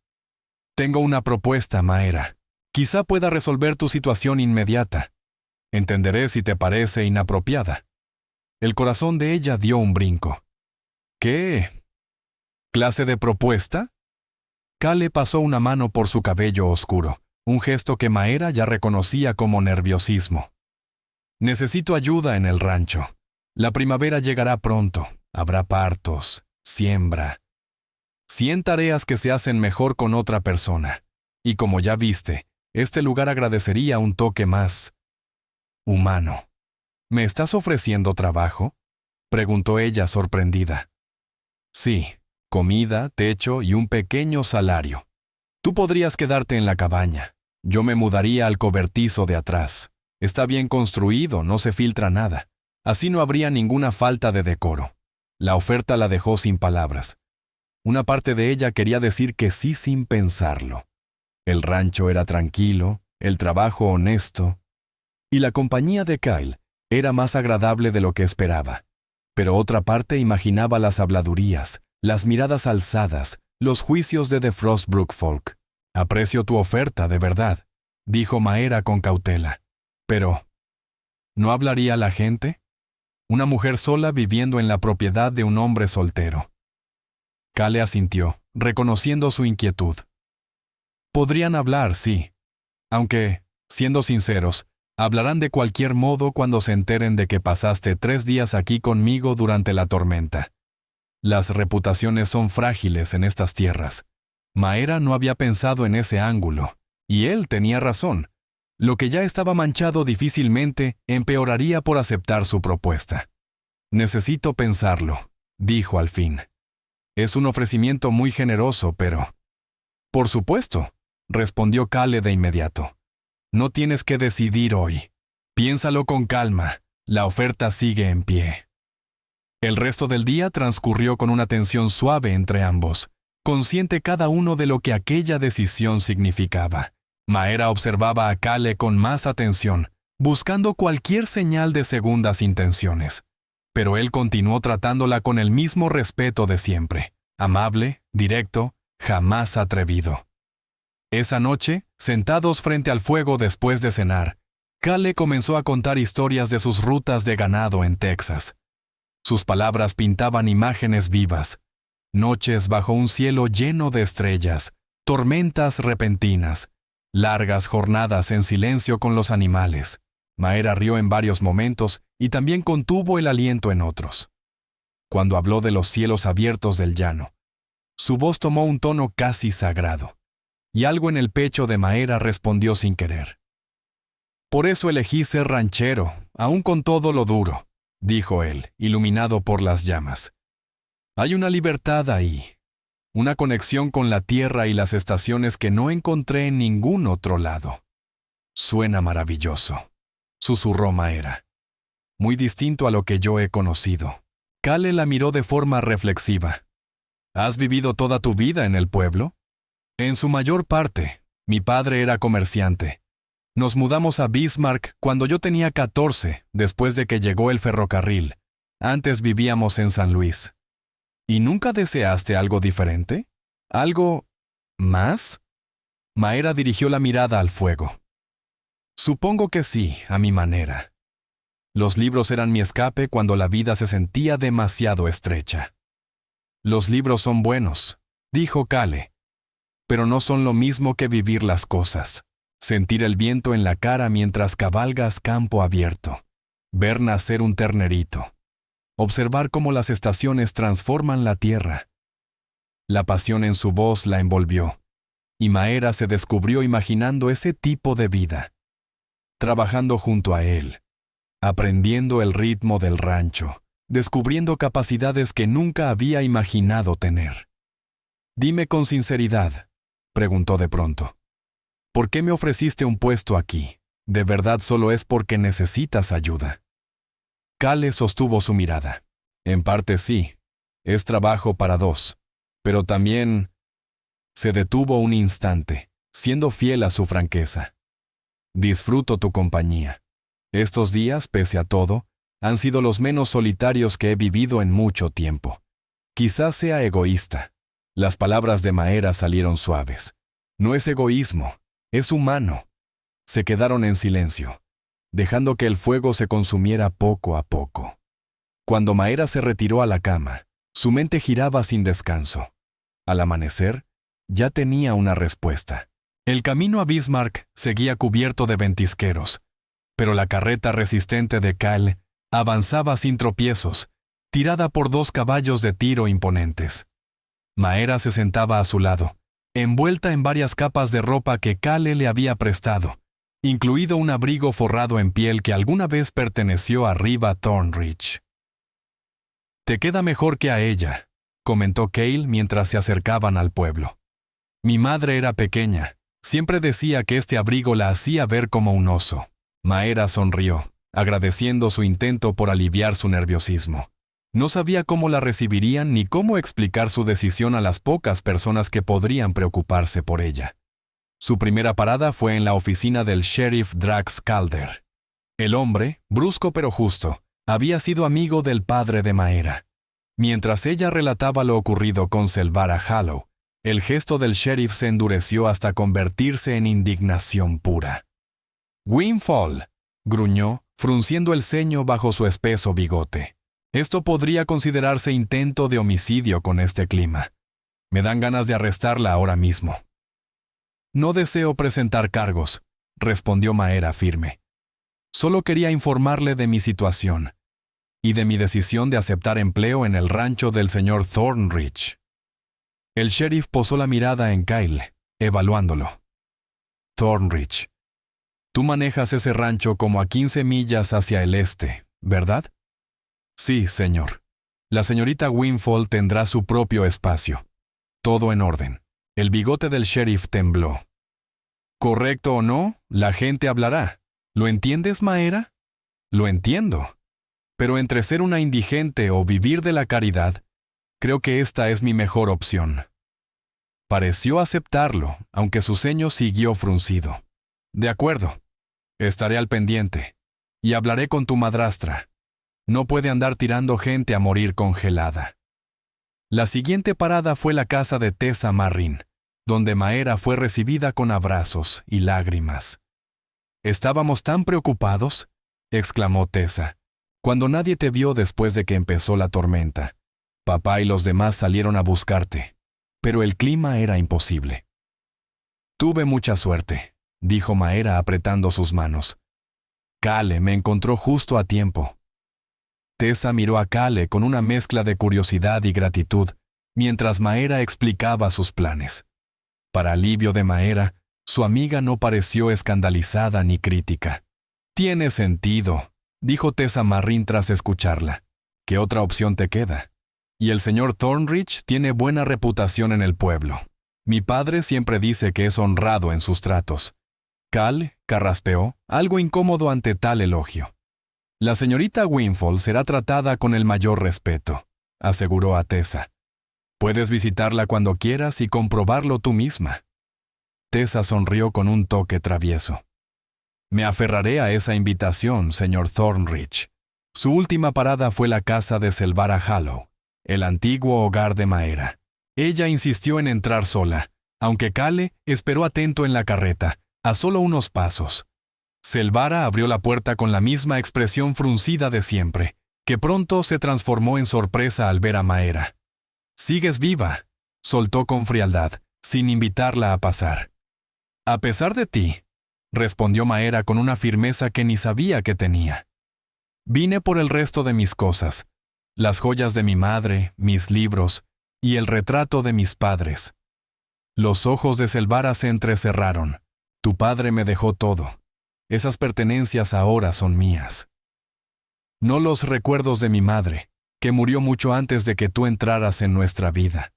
«Tengo una propuesta, Maera. Quizá pueda resolver tu situación inmediata. Entenderé si te parece inapropiada». El corazón de ella dio un brinco. «¿Qué clase de propuesta?» Kale pasó una mano por su cabello oscuro, un gesto que Maera ya reconocía como nerviosismo. «Necesito ayuda en el rancho. La primavera llegará pronto. Habrá partos, siembra. 100 tareas que se hacen mejor con otra persona. Y como ya viste, este lugar agradecería un toque más humano». «¿Me estás ofreciendo trabajo?», preguntó ella sorprendida. «Sí, comida, techo y un pequeño salario. Tú podrías quedarte en la cabaña. Yo me mudaría al cobertizo de atrás. Está bien construido, no se filtra nada. Así no habría ninguna falta de decoro». La oferta la dejó sin palabras. Una parte de ella quería decir que sí sin pensarlo. El rancho era tranquilo, el trabajo honesto, y la compañía de Kyle era más agradable de lo que esperaba. Pero otra parte imaginaba las habladurías, las miradas alzadas, los juicios de The Frostbrook Folk. «Aprecio tu oferta, de verdad», dijo Maera con cautela. «Pero, ¿no hablaría la gente? Una mujer sola viviendo en la propiedad de un hombre soltero». Kale asintió, reconociendo su inquietud. «Podrían hablar, sí. Aunque, siendo sinceros, hablarán de cualquier modo cuando se enteren de que pasaste 3 días aquí conmigo durante la tormenta. Las reputaciones son frágiles en estas tierras». Maera no había pensado en ese ángulo, y él tenía razón. Lo que ya estaba manchado difícilmente empeoraría por aceptar su propuesta. «Necesito pensarlo», dijo al fin. «Es un ofrecimiento muy generoso, pero...». «Por supuesto», respondió Kale de inmediato. «No tienes que decidir hoy. Piénsalo con calma. La oferta sigue en pie». El resto del día transcurrió con una tensión suave entre ambos, consciente cada uno de lo que aquella decisión significaba. Maera observaba a Kale con más atención, buscando cualquier señal de segundas intenciones. Pero él continuó tratándola con el mismo respeto de siempre, amable, directo, jamás atrevido. Esa noche, sentados frente al fuego después de cenar, Kale comenzó a contar historias de sus rutas de ganado en Texas. Sus palabras pintaban imágenes vivas: noches bajo un cielo lleno de estrellas, tormentas repentinas, largas jornadas en silencio con los animales. Maera rió en varios momentos y también contuvo el aliento en otros. Cuando habló de los cielos abiertos del llano, su voz tomó un tono casi sagrado, y algo en el pecho de Maera respondió sin querer. Por eso elegí ser ranchero, aun con todo lo duro, dijo él, iluminado por las llamas. Hay una libertad ahí, una conexión con la tierra y las estaciones que no encontré en ningún otro lado. Suena maravilloso, susurró Maera. Muy distinto a lo que yo he conocido. Kale la miró de forma reflexiva. ¿Has vivido toda tu vida en el pueblo? En su mayor parte. Mi padre era comerciante. Nos mudamos a Bismarck cuando yo tenía 14, después de que llegó el ferrocarril. Antes vivíamos en San Luis. ¿Y nunca deseaste algo diferente? ¿Algo más? Maera dirigió la mirada al fuego. Supongo que sí, a mi manera. Los libros eran mi escape cuando la vida se sentía demasiado estrecha. Los libros son buenos, dijo Kale, pero no son lo mismo que vivir las cosas. Sentir el viento en la cara mientras cabalgas campo abierto. Ver nacer un ternerito. Observar cómo las estaciones transforman la tierra. La pasión en su voz la envolvió, y Maera se descubrió imaginando ese tipo de vida. Trabajando junto a él, aprendiendo el ritmo del rancho, descubriendo capacidades que nunca había imaginado tener. Dime con sinceridad, preguntó de pronto. ¿Por qué me ofreciste un puesto aquí? ¿De verdad solo es porque necesitas ayuda? Kale sostuvo su mirada. En parte sí, es trabajo para dos, pero también... Se detuvo un instante, siendo fiel a su franqueza. Disfruto tu compañía. Estos días, pese a todo, han sido los menos solitarios que he vivido en mucho tiempo. Quizás sea egoísta. Las palabras de Maera salieron suaves. No es egoísmo, es humano. Se quedaron en silencio, dejando que el fuego se consumiera poco a poco. Cuando Maera se retiró a la cama, su mente giraba sin descanso. Al amanecer, ya tenía una respuesta. El camino a Bismarck seguía cubierto de ventisqueros, pero la carreta resistente de Kale avanzaba sin tropiezos, tirada por 2 caballos de tiro imponentes. Maera se sentaba a su lado, envuelta en varias capas de ropa que Kale le había prestado, incluido un abrigo forrado en piel que alguna vez perteneció a Riva Thornridge. «Te queda mejor que a ella», comentó Cale mientras se acercaban al pueblo. «Mi madre era pequeña. Siempre decía que este abrigo la hacía ver como un oso». Maera sonrió, agradeciendo su intento por aliviar su nerviosismo. No sabía cómo la recibirían ni cómo explicar su decisión a las pocas personas que podrían preocuparse por ella. Su primera parada fue en la oficina del sheriff Drax Calder. El hombre, brusco pero justo, había sido amigo del padre de Maera. Mientras ella relataba lo ocurrido con Selvara Hallow, el gesto del sheriff se endureció hasta convertirse en indignación pura. «Windfall», gruñó, frunciendo el ceño bajo su espeso bigote. «Esto podría considerarse intento de homicidio con este clima. Me dan ganas de arrestarla ahora mismo». «No deseo presentar cargos», respondió Maera firme. «Solo quería informarle de mi situación y de mi decisión de aceptar empleo en el rancho del señor Thornridge». El sheriff posó la mirada en Kyle, evaluándolo. «Thornridge. Tú manejas ese rancho como a 15 millas hacia el este, ¿verdad?» «Sí, señor. La señorita Windfall tendrá su propio espacio. Todo en orden». El bigote del sheriff tembló. «Correcto o no, la gente hablará. ¿Lo entiendes, Maera?» «Lo entiendo. Pero entre ser una indigente o vivir de la caridad, creo que esta es mi mejor opción». Pareció aceptarlo, aunque su ceño siguió fruncido. «De acuerdo. Estaré al pendiente. Y hablaré con tu madrastra. No puede andar tirando gente a morir congelada». La siguiente parada fue la casa de Tessa Marrin, donde Maera fue recibida con abrazos y lágrimas. «Estábamos tan preocupados», exclamó Tessa, «cuando nadie te vio después de que empezó la tormenta. Papá y los demás salieron a buscarte, pero el clima era imposible». «Tuve mucha suerte», dijo Maera apretando sus manos. «Kale me encontró justo a tiempo». Tessa miró a Kale con una mezcla de curiosidad y gratitud, mientras Maera explicaba sus planes. Para alivio de Maera, su amiga no pareció escandalizada ni crítica. Tiene sentido, dijo Tessa Marrin tras escucharla. ¿Qué otra opción te queda? Y el señor Thornridge tiene buena reputación en el pueblo. Mi padre siempre dice que es honrado en sus tratos. Cal carraspeó, algo incómodo ante tal elogio. La señorita Wingfold será tratada con el mayor respeto, aseguró a Tessa. Puedes visitarla cuando quieras y comprobarlo tú misma. Tessa sonrió con un toque travieso. Me aferraré a esa invitación, señor Thornridge. Su última parada fue la casa de Selvara Hallow, el antiguo hogar de Maera. Ella insistió en entrar sola, aunque Cale esperó atento en la carreta, a solo unos pasos. Selvara abrió la puerta con la misma expresión fruncida de siempre, que pronto se transformó en sorpresa al ver a Maera. «Sigues viva», soltó con frialdad, sin invitarla a pasar. «A pesar de ti», respondió Maera con una firmeza que ni sabía que tenía. «Vine por el resto de mis cosas, las joyas de mi madre, mis libros y el retrato de mis padres». Los ojos de Selvara se entrecerraron. «Tu padre me dejó todo. Esas pertenencias ahora son mías. No los recuerdos de mi madre, que murió mucho antes de que tú entraras en nuestra vida»,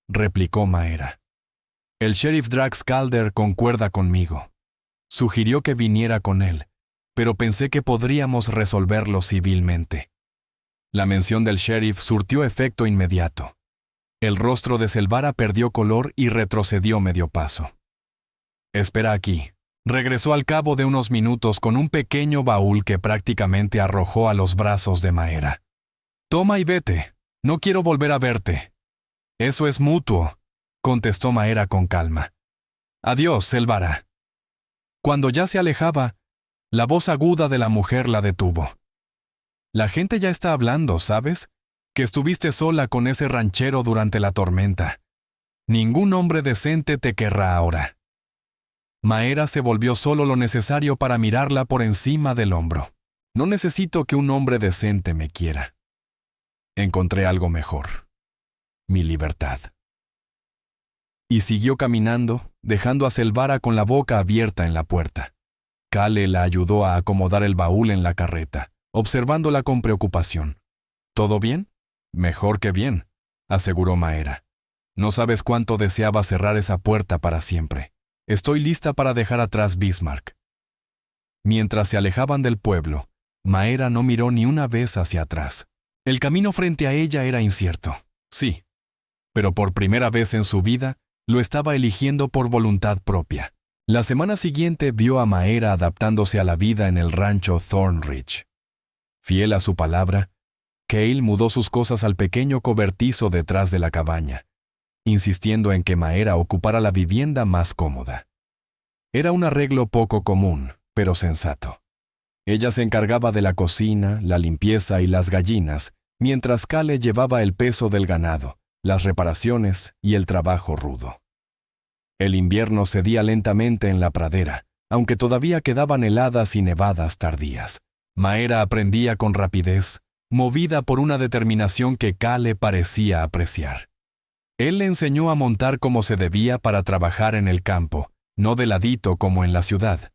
replicó Maera. «El sheriff Drax Calder concuerda conmigo. Sugirió que viniera con él, pero pensé que podríamos resolverlo civilmente». La mención del sheriff surtió efecto inmediato. El rostro de Selvara perdió color y retrocedió medio paso. «Espera aquí». Regresó al cabo de unos minutos con un pequeño baúl que prácticamente arrojó a los brazos de Maera. «Toma y vete. No quiero volver a verte». «Eso es mutuo», contestó Maera con calma. «Adiós, Selvara». Cuando ya se alejaba, la voz aguda de la mujer la detuvo. «La gente ya está hablando, ¿sabes? Que estuviste sola con ese ranchero durante la tormenta. Ningún hombre decente te querrá ahora». Maera se volvió solo lo necesario para mirarla por encima del hombro. «No necesito que un hombre decente me quiera. Encontré algo mejor. Mi libertad». Y siguió caminando, dejando a Selvara con la boca abierta en la puerta. Cale la ayudó a acomodar el baúl en la carreta, observándola con preocupación. «¿Todo bien?» «Mejor que bien», aseguró Maera. «No sabes cuánto deseaba cerrar esa puerta para siempre. Estoy lista para dejar atrás Bismarck». Mientras se alejaban del pueblo, Maera no miró ni una vez hacia atrás. El camino frente a ella era incierto, sí, pero por primera vez en su vida lo estaba eligiendo por voluntad propia. La semana siguiente vio a Maera adaptándose a la vida en el rancho Thornridge. Fiel a su palabra, Cale mudó sus cosas al pequeño cobertizo detrás de la cabaña, insistiendo en que Maera ocupara la vivienda más cómoda. Era un arreglo poco común, pero sensato. Ella se encargaba de la cocina, la limpieza y las gallinas, mientras Cale llevaba el peso del ganado, las reparaciones y el trabajo rudo. El invierno cedía lentamente en la pradera, aunque todavía quedaban heladas y nevadas tardías. Maera aprendía con rapidez, movida por una determinación que Cale parecía apreciar. Él le enseñó a montar como se debía para trabajar en el campo, no de ladito como en la ciudad.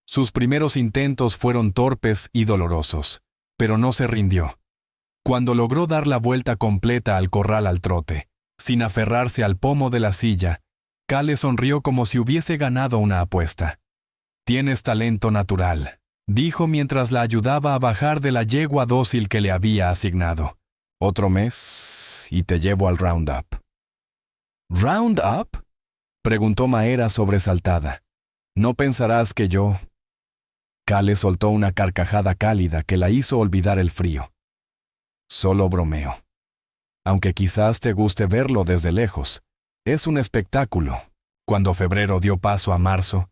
Sus primeros intentos fueron torpes y dolorosos, pero no se rindió. Cuando logró dar la vuelta completa al corral al trote, sin aferrarse al pomo de la silla, Cale sonrió como si hubiese ganado una apuesta. «Tienes talento natural», dijo mientras la ayudaba a bajar de la yegua dócil que le había asignado. «Otro mes y te llevo al Roundup». «¿Roundup?», preguntó Maera sobresaltada. «No pensarás que yo...». Cale soltó una carcajada cálida que la hizo olvidar el frío. «Solo bromeo. Aunque quizás te guste verlo desde lejos. Es un espectáculo». Cuando febrero dio paso a marzo,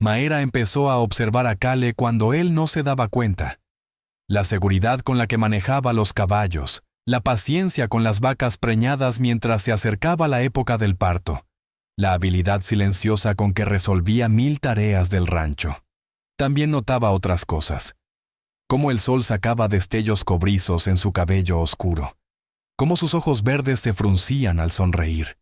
Maera empezó a observar a Cale cuando él no se daba cuenta. La seguridad con la que manejaba los caballos, la paciencia con las vacas preñadas mientras se acercaba la época del parto, la habilidad silenciosa con que resolvía 1000 tareas del rancho. También notaba otras cosas. Cómo el sol sacaba destellos cobrizos en su cabello oscuro. Cómo sus ojos verdes se fruncían al sonreír.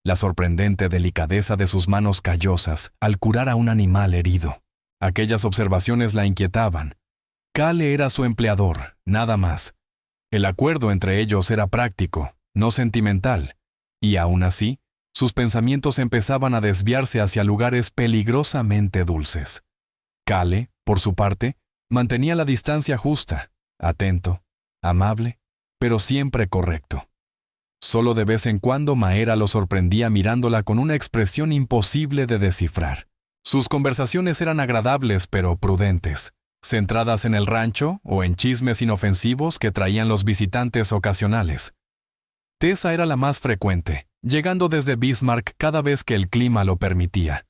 La sorprendente delicadeza de sus manos callosas al curar a un animal herido. Aquellas observaciones la inquietaban, Kale era su empleador, nada más. El acuerdo entre ellos era práctico, no sentimental, y aún así, sus pensamientos empezaban a desviarse hacia lugares peligrosamente dulces. Kale, por su parte, mantenía la distancia justa, atento, amable, pero siempre correcto. Solo de vez en cuando Maera lo sorprendía mirándola con una expresión imposible de descifrar. Sus conversaciones eran agradables pero prudentes, centradas en el rancho o en chismes inofensivos que traían los visitantes ocasionales. Tessa era la más frecuente, llegando desde Bismarck cada vez que el clima lo permitía.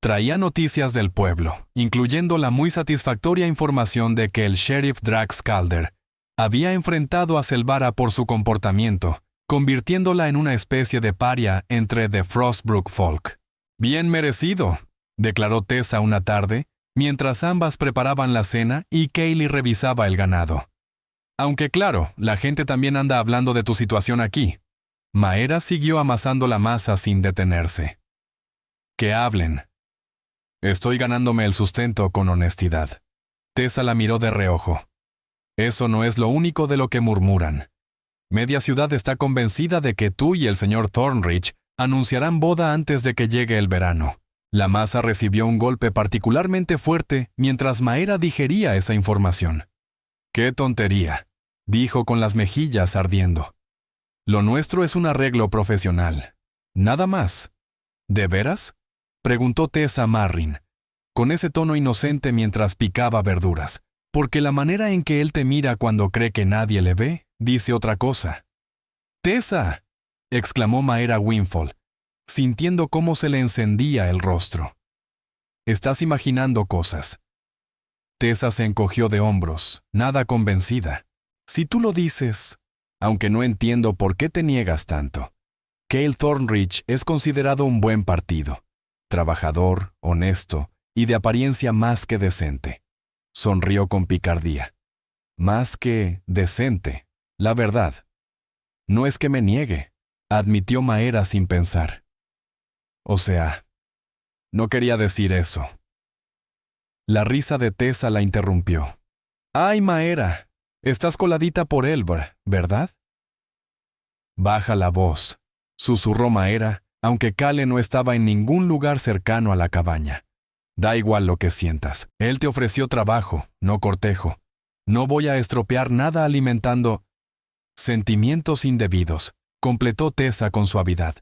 Traía noticias del pueblo, incluyendo la muy satisfactoria información de que el sheriff Drax Calder había enfrentado a Selvara por su comportamiento, convirtiéndola en una especie de paria entre The Frostbrook Folk. «Bien merecido», declaró Tessa una tarde, mientras ambas preparaban la cena y Kaylee revisaba el ganado. «Aunque claro, la gente también anda hablando de tu situación aquí». Maera siguió amasando la masa sin detenerse. «Que hablen. Estoy ganándome el sustento con honestidad». Tessa la miró de reojo. «Eso no es lo único de lo que murmuran. Media ciudad está convencida de que tú y el señor Thornridge anunciarán boda antes de que llegue el verano». La masa recibió un golpe particularmente fuerte mientras Maera digería esa información. «¡Qué tontería!», dijo con las mejillas ardiendo. «Lo nuestro es un arreglo profesional. Nada más». «¿De veras?», preguntó Tessa Marrin, con ese tono inocente mientras picaba verduras, porque la manera en que él te mira cuando cree que nadie le ve, dice otra cosa. «¡Tessa!», exclamó Maera Wingfold, sintiendo cómo se le encendía el rostro. «Estás imaginando cosas». Tessa se encogió de hombros, nada convencida. «Si tú lo dices, aunque no entiendo por qué te niegas tanto. Cale Thornridge es considerado un buen partido, trabajador, honesto y de apariencia más que decente». Sonrió con picardía. «Más que decente, la verdad». «No es que me niegue», admitió Maera sin pensar. «O sea, no quería decir eso». La risa de Tessa la interrumpió. «Ay, Maera, estás coladita por Elber, ¿verdad?». «Baja la voz», susurró Maera, aunque Kale no estaba en ningún lugar cercano a la cabaña. «Da igual lo que sientas. Él te ofreció trabajo, no cortejo. No voy a estropear nada alimentando sentimientos indebidos», completó Tessa con suavidad.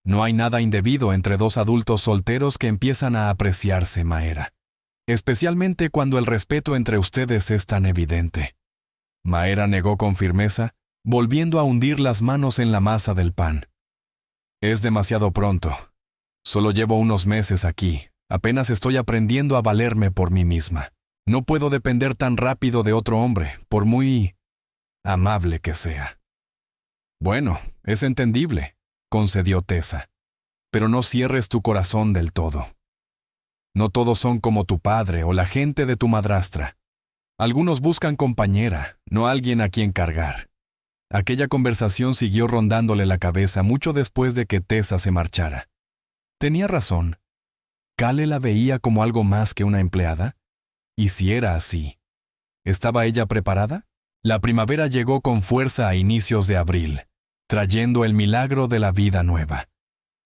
«No hay nada indebido entre dos adultos solteros que empiezan a apreciarse, Maera. Especialmente cuando el respeto entre ustedes es tan evidente». Maera negó con firmeza, volviendo a hundir las manos en la masa del pan. «Es demasiado pronto. Solo llevo unos meses aquí. Apenas estoy aprendiendo a valerme por mí misma. No puedo depender tan rápido de otro hombre, por muy amable que sea». «Bueno, es entendible», concedió Tessa. «Pero no cierres tu corazón del todo. No todos son como tu padre o la gente de tu madrastra. Algunos buscan compañera, no alguien a quien cargar». Aquella conversación siguió rondándole la cabeza mucho después de que Tessa se marchara. Tenía razón. ¿Kale la veía como algo más que una empleada? ¿Y si era así? ¿Estaba ella preparada? La primavera llegó con fuerza a inicios de abril, trayendo el milagro de la vida nueva.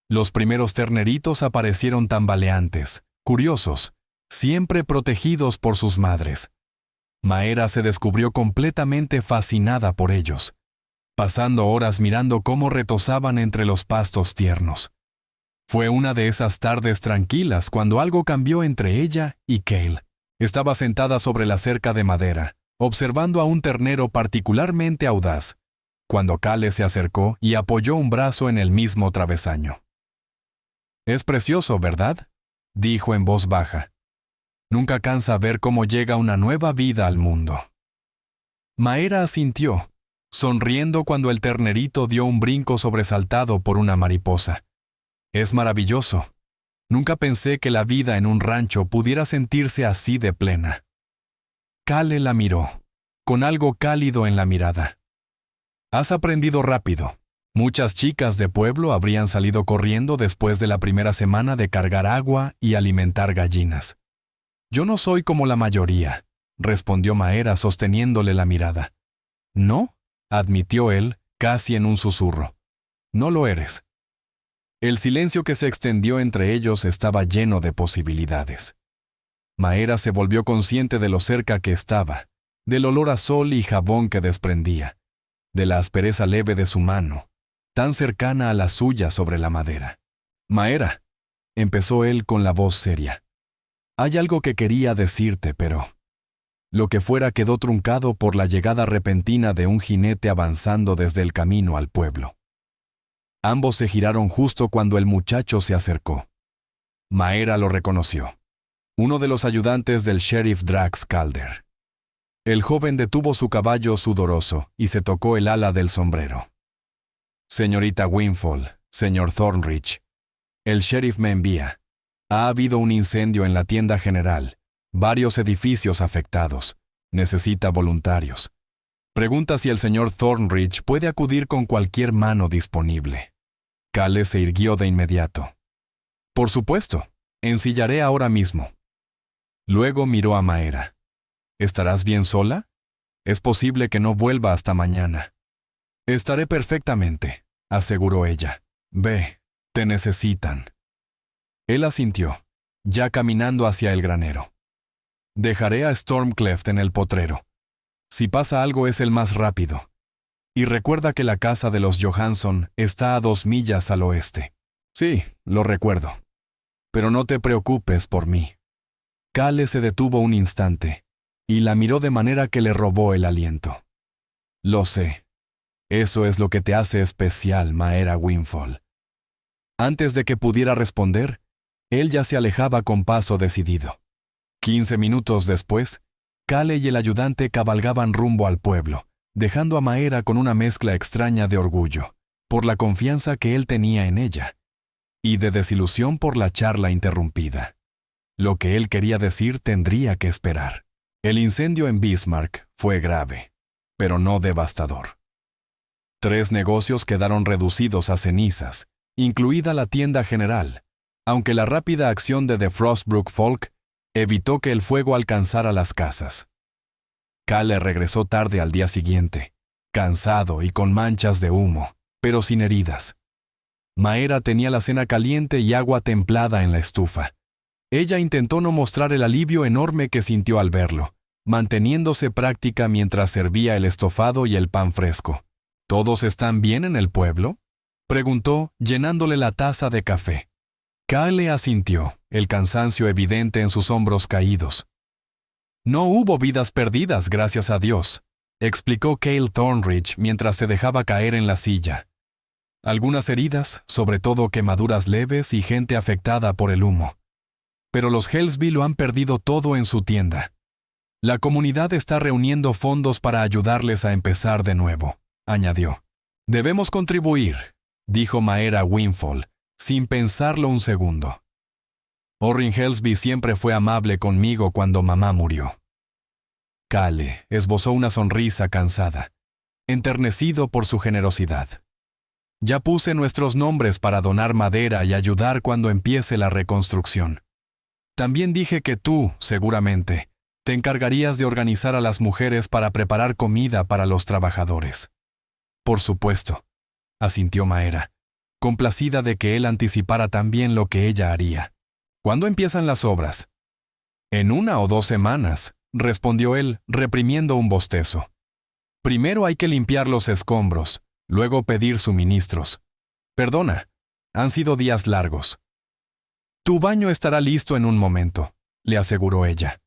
Los primeros terneritos aparecieron tambaleantes, curiosos, siempre protegidos por sus madres. Maera se descubrió completamente fascinada por ellos, pasando horas mirando cómo retozaban entre los pastos tiernos. Fue una de esas tardes tranquilas cuando algo cambió entre ella y Cale. Estaba sentada sobre la cerca de madera, observando a un ternero particularmente audaz, cuando Kale se acercó y apoyó un brazo en el mismo travesaño. «Es precioso, ¿verdad?», dijo en voz baja. «Nunca cansa ver cómo llega una nueva vida al mundo». Maera asintió, sonriendo cuando el ternerito dio un brinco sobresaltado por una mariposa. «Es maravilloso. Nunca pensé que la vida en un rancho pudiera sentirse así de plena». Kale la miró, con algo cálido en la mirada. «Has aprendido rápido. Muchas chicas de pueblo habrían salido corriendo después de la primera semana de cargar agua y alimentar gallinas. Yo no soy como la mayoría. respondió Maera sosteniéndole la mirada. No, admitió él, casi en un susurro. No lo eres. El silencio que se extendió entre ellos estaba lleno de posibilidades. Maera se volvió consciente de lo cerca que estaba, del olor a sol y jabón que desprendía, de la aspereza leve de su mano, tan cercana a la suya sobre la madera. Maera, empezó él con la voz seria. Hay algo que quería decirte, pero... Lo que fuera quedó truncado por la llegada repentina de un jinete avanzando desde el camino al pueblo. Ambos se giraron justo cuando el muchacho se acercó. Maera lo reconoció. Uno de los ayudantes del sheriff Drax Calder. El joven detuvo su caballo sudoroso y se tocó el ala del sombrero. Señorita Wingfold, señor Thornridge, el sheriff me envía. Ha habido un incendio en la tienda general, varios edificios afectados. Necesita voluntarios. Pregunta si el señor Thornridge puede acudir con cualquier mano disponible. Cale se irguió de inmediato. Por supuesto, ensillaré ahora mismo. Luego miró a Maera. ¿Estarás bien sola? Es posible que no vuelva hasta mañana. Estaré perfectamente, aseguró ella. Ve, te necesitan. Él asintió, ya caminando hacia el granero. Dejaré a Stormcleft en el potrero. Si pasa algo es el más rápido. Y recuerda que la casa de los Johansson está a 2 millas al oeste. Sí, lo recuerdo. Pero no te preocupes por mí. Cale se detuvo un instante y la miró de manera que le robó el aliento. Lo sé. Eso es lo que te hace especial, Maera Wingfold. Antes de que pudiera responder, él ya se alejaba con paso decidido. 15 minutos después, Cale y el ayudante cabalgaban rumbo al pueblo, dejando a Maera con una mezcla extraña de orgullo, por la confianza que él tenía en ella, y de desilusión por la charla interrumpida. Lo que él quería decir tendría que esperar. El incendio en Bismarck fue grave, pero no devastador. 3 negocios quedaron reducidos a cenizas, incluida la tienda general, aunque la rápida acción de The Frostbrook Folk evitó que el fuego alcanzara las casas. Cale regresó tarde al día siguiente, cansado y con manchas de humo, pero sin heridas. Maera tenía la cena caliente y agua templada en la estufa. Ella intentó no mostrar el alivio enorme que sintió al verlo, manteniéndose práctica mientras servía el estofado y el pan fresco. ¿Todos están bien en el pueblo?, preguntó, llenándole la taza de café. Cale asintió, el cansancio evidente en sus hombros caídos. No hubo vidas perdidas, gracias a Dios, explicó Cale Thornridge mientras se dejaba caer en la silla. Algunas heridas, sobre todo quemaduras leves y gente afectada por el humo. Pero los Hellsby lo han perdido todo en su tienda. La comunidad está reuniendo fondos para ayudarles a empezar de nuevo, añadió. Debemos contribuir, dijo Maera Wingfold, sin pensarlo un segundo. Orrin Hellsby siempre fue amable conmigo cuando mamá murió. Cale esbozó una sonrisa cansada, enternecido por su generosidad. Ya puse nuestros nombres para donar madera y ayudar cuando empiece la reconstrucción. También dije que tú, seguramente, te encargarías de organizar a las mujeres para preparar comida para los trabajadores. Por supuesto, asintió Maera, complacida de que él anticipara también lo que ella haría. ¿Cuándo empiezan las obras? En 1 o 2 semanas, respondió él, reprimiendo un bostezo. Primero hay que limpiar los escombros, luego pedir suministros. Perdona, han sido días largos. Tu baño estará listo en un momento, le aseguró ella.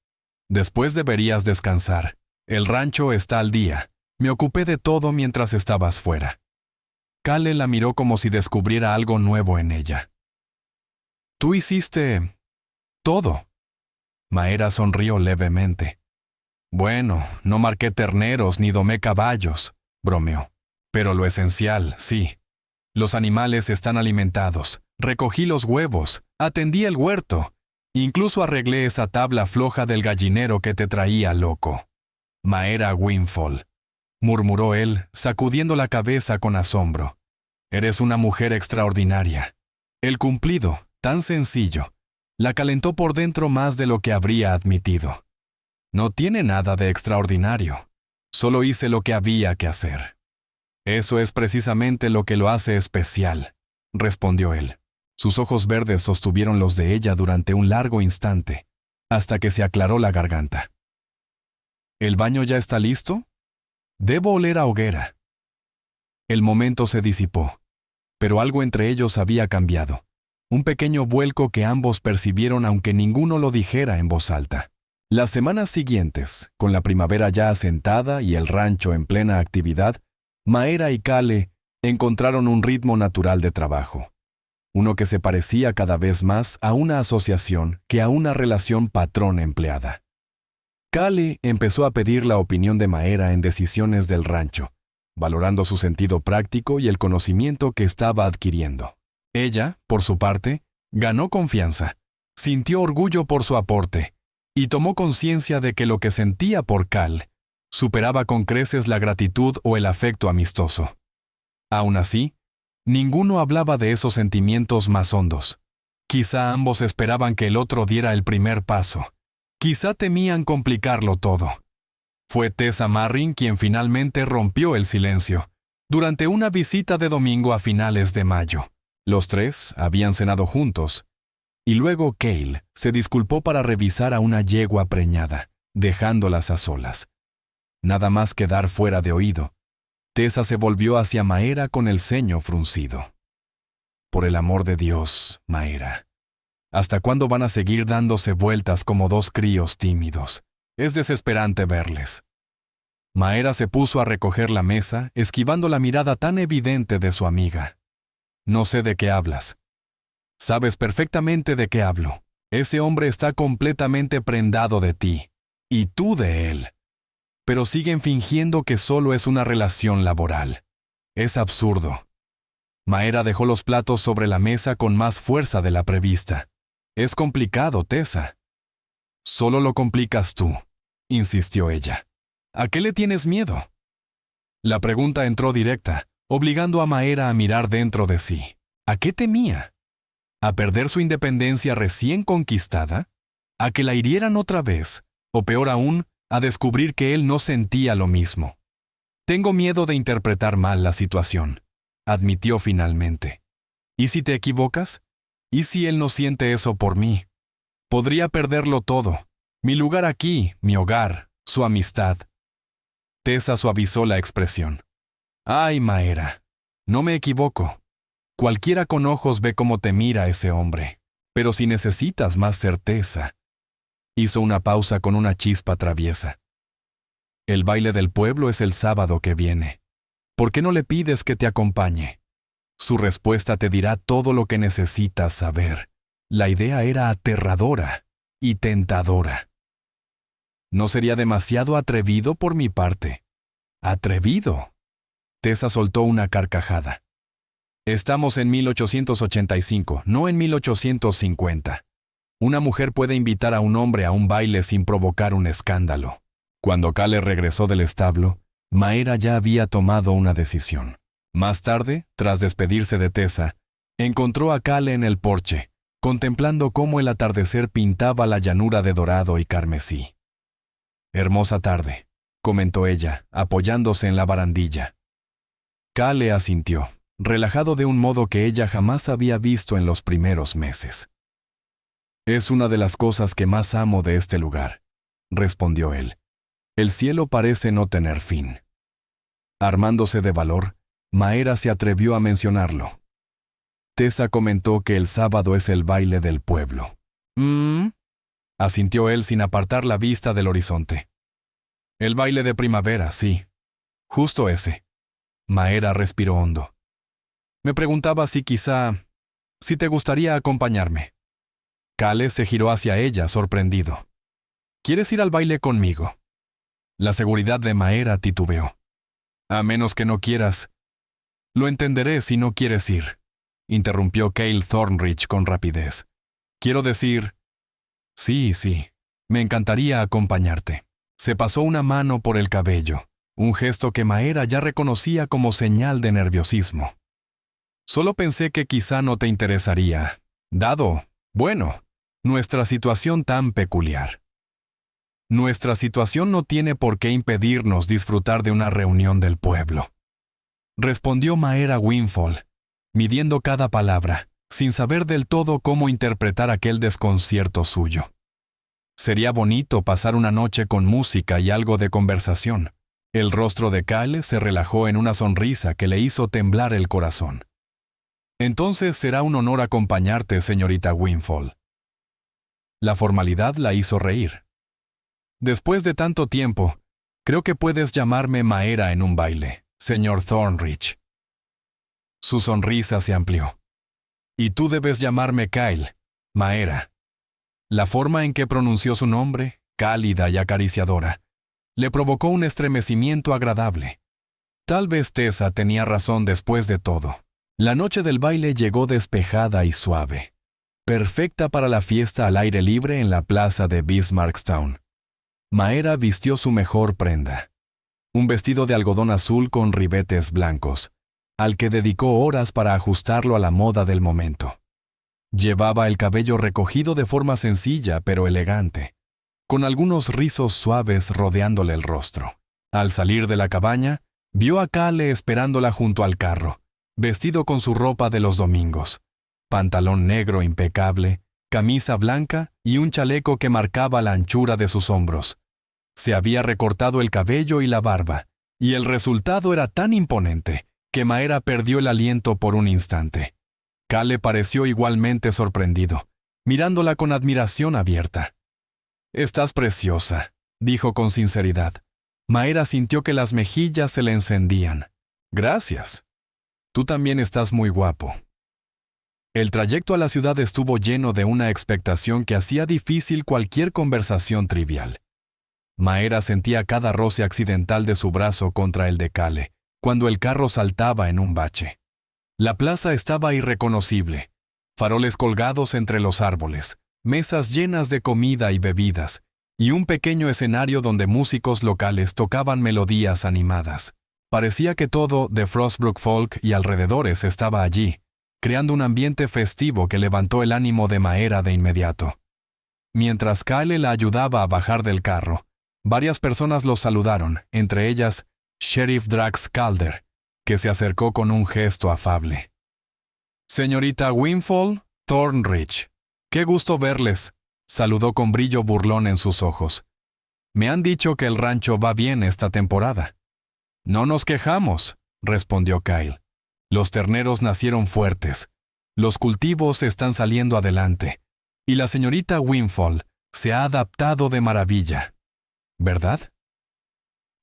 Después deberías descansar. El rancho está al día. Me ocupé de todo mientras estabas fuera. Cale la miró como si descubriera algo nuevo en ella. Tú hiciste... todo. Maera sonrió levemente. Bueno, no marqué terneros ni domé caballos, bromeó. Pero lo esencial, sí. Los animales están alimentados. Recogí los huevos, atendí el huerto. Incluso arreglé esa tabla floja del gallinero que te traía loco. Maera Wingfold, murmuró él, sacudiendo la cabeza con asombro. Eres una mujer extraordinaria. El cumplido, tan sencillo, la calentó por dentro más de lo que habría admitido. No tiene nada de extraordinario. Solo hice lo que había que hacer. Eso es precisamente lo que lo hace especial, respondió él. Sus ojos verdes sostuvieron los de ella durante un largo instante, hasta que se aclaró la garganta. ¿El baño ya está listo? Debo oler a hoguera. El momento se disipó, pero algo entre ellos había cambiado. Un pequeño vuelco que ambos percibieron aunque ninguno lo dijera en voz alta. Las semanas siguientes, con la primavera ya asentada y el rancho en plena actividad, Maera y Kale encontraron un ritmo natural de trabajo. Uno que se parecía cada vez más a una asociación que a una relación patrón-empleada. Kale empezó a pedir la opinión de Maera en decisiones del rancho, valorando su sentido práctico y el conocimiento que estaba adquiriendo. Ella, por su parte, ganó confianza, sintió orgullo por su aporte y tomó conciencia de que lo que sentía por Cal superaba con creces la gratitud o el afecto amistoso. Aún así, ninguno hablaba de esos sentimientos más hondos. Quizá ambos esperaban que el otro diera el primer paso. Quizá temían complicarlo todo. Fue Tessa Marrin quien finalmente rompió el silencio, durante una visita de domingo a finales de mayo. Los tres habían cenado juntos, y luego Cale se disculpó para revisar a una yegua preñada, dejándolas a solas. Nada más quedar fuera de oído. Tessa se volvió hacia Maera con el ceño fruncido. Por el amor de Dios, Maera. ¿Hasta cuándo van a seguir dándose vueltas como dos críos tímidos? Es desesperante verles. Maera se puso a recoger la mesa, esquivando la mirada tan evidente de su amiga. No sé de qué hablas. Sabes perfectamente de qué hablo. Ese hombre está completamente prendado de ti, y tú de él. Pero siguen fingiendo que solo es una relación laboral. Es absurdo. Maera dejó los platos sobre la mesa con más fuerza de la prevista. Es complicado, Tessa. Solo lo complicas tú, insistió ella. ¿A qué le tienes miedo? La pregunta entró directa, obligando a Maera a mirar dentro de sí. ¿A qué temía? ¿A perder su independencia recién conquistada? ¿A que la hirieran otra vez? O peor aún, a descubrir que él no sentía lo mismo. Tengo miedo de interpretar mal la situación, admitió finalmente. ¿Y si te equivocas? ¿Y si él no siente eso por mí? Podría perderlo todo. Mi lugar aquí, mi hogar, su amistad. Tessa suavizó la expresión. Ay, Maera, no me equivoco. Cualquiera con ojos ve cómo te mira ese hombre. Pero si necesitas más certeza. Hizo una pausa con una chispa traviesa. El baile del pueblo es el sábado que viene. ¿Por qué no le pides que te acompañe? Su respuesta te dirá todo lo que necesitas saber. La idea era aterradora y tentadora. ¿No sería demasiado atrevido por mi parte? ¿Atrevido? Tessa soltó una carcajada. Estamos en 1885, no en 1850. Una mujer puede invitar a un hombre a un baile sin provocar un escándalo. Cuando Kale regresó del establo, Maera ya había tomado una decisión. Más tarde, tras despedirse de Tessa, encontró a Kale en el porche, contemplando cómo el atardecer pintaba la llanura de dorado y carmesí. Hermosa tarde, comentó ella, apoyándose en la barandilla. Kale asintió, relajado de un modo que ella jamás había visto en los primeros meses. Es una de las cosas que más amo de este lugar, respondió él. El cielo parece no tener fin. Armándose de valor, Maera se atrevió a mencionarlo. Tessa comentó que el sábado es el baile del pueblo. Asintió él sin apartar la vista del horizonte. El baile de primavera, sí. Justo ese. Maera respiró hondo. Me preguntaba si te gustaría acompañarme. Kale se giró hacia ella, sorprendido. ¿Quieres ir al baile conmigo? La seguridad de Maera titubeó. A menos que no quieras. Lo entenderé si no quieres ir, interrumpió Cale Thornridge con rapidez. Quiero decir... Sí, me encantaría acompañarte. Se pasó una mano por el cabello, un gesto que Maera ya reconocía como señal de nerviosismo. Solo pensé que quizá no te interesaría, dado, nuestra situación tan peculiar. Nuestra situación no tiene por qué impedirnos disfrutar de una reunión del pueblo. Respondió Maera Windfall, midiendo cada palabra, sin saber del todo cómo interpretar aquel desconcierto suyo. Sería bonito pasar una noche con música y algo de conversación. El rostro de Kyle se relajó en una sonrisa que le hizo temblar el corazón. Entonces será un honor acompañarte, señorita Windfall. La formalidad la hizo reír. Después de tanto tiempo, creo que puedes llamarme Maera en un baile, señor Thornridge. Su sonrisa se amplió. Y tú debes llamarme Kyle, Maera. La forma en que pronunció su nombre, cálida y acariciadora, le provocó un estremecimiento agradable. Tal vez Tessa tenía razón después de todo. La noche del baile llegó despejada y suave, perfecta para la fiesta al aire libre en la plaza de Bismarckstown. Maera vistió su mejor prenda, un vestido de algodón azul con ribetes blancos, al que dedicó horas para ajustarlo a la moda del momento. Llevaba el cabello recogido de forma sencilla pero elegante, con algunos rizos suaves rodeándole el rostro. Al salir de la cabaña, vio a Kyle esperándola junto al carro, vestido con su ropa de los domingos, pantalón negro impecable, camisa blanca y un chaleco que marcaba la anchura de sus hombros. Se había recortado el cabello y la barba, y el resultado era tan imponente que Maera perdió el aliento por un instante. Kyle pareció igualmente sorprendido, mirándola con admiración abierta. «Estás preciosa», dijo con sinceridad. Maera sintió que las mejillas se le encendían. «Gracias. Tú también estás muy guapo». El trayecto a la ciudad estuvo lleno de una expectación que hacía difícil cualquier conversación trivial. Maera sentía cada roce accidental de su brazo contra el de Kyle, cuando el carro saltaba en un bache. La plaza estaba irreconocible, faroles colgados entre los árboles, mesas llenas de comida y bebidas, y un pequeño escenario donde músicos locales tocaban melodías animadas. Parecía que todo de Frostbrook Folk y alrededores estaba allí, creando un ambiente festivo que levantó el ánimo de Maera de inmediato. Mientras Kyle la ayudaba a bajar del carro, varias personas los saludaron, entre ellas Sheriff Drax Calder, que se acercó con un gesto afable. «Señorita Windfall, Thornridge, qué gusto verles», saludó con brillo burlón en sus ojos. «Me han dicho que el rancho va bien esta temporada». «No nos quejamos», respondió Kyle. «Los terneros nacieron fuertes, los cultivos están saliendo adelante, y la señorita Windfall se ha adaptado de maravilla. ¿Verdad?».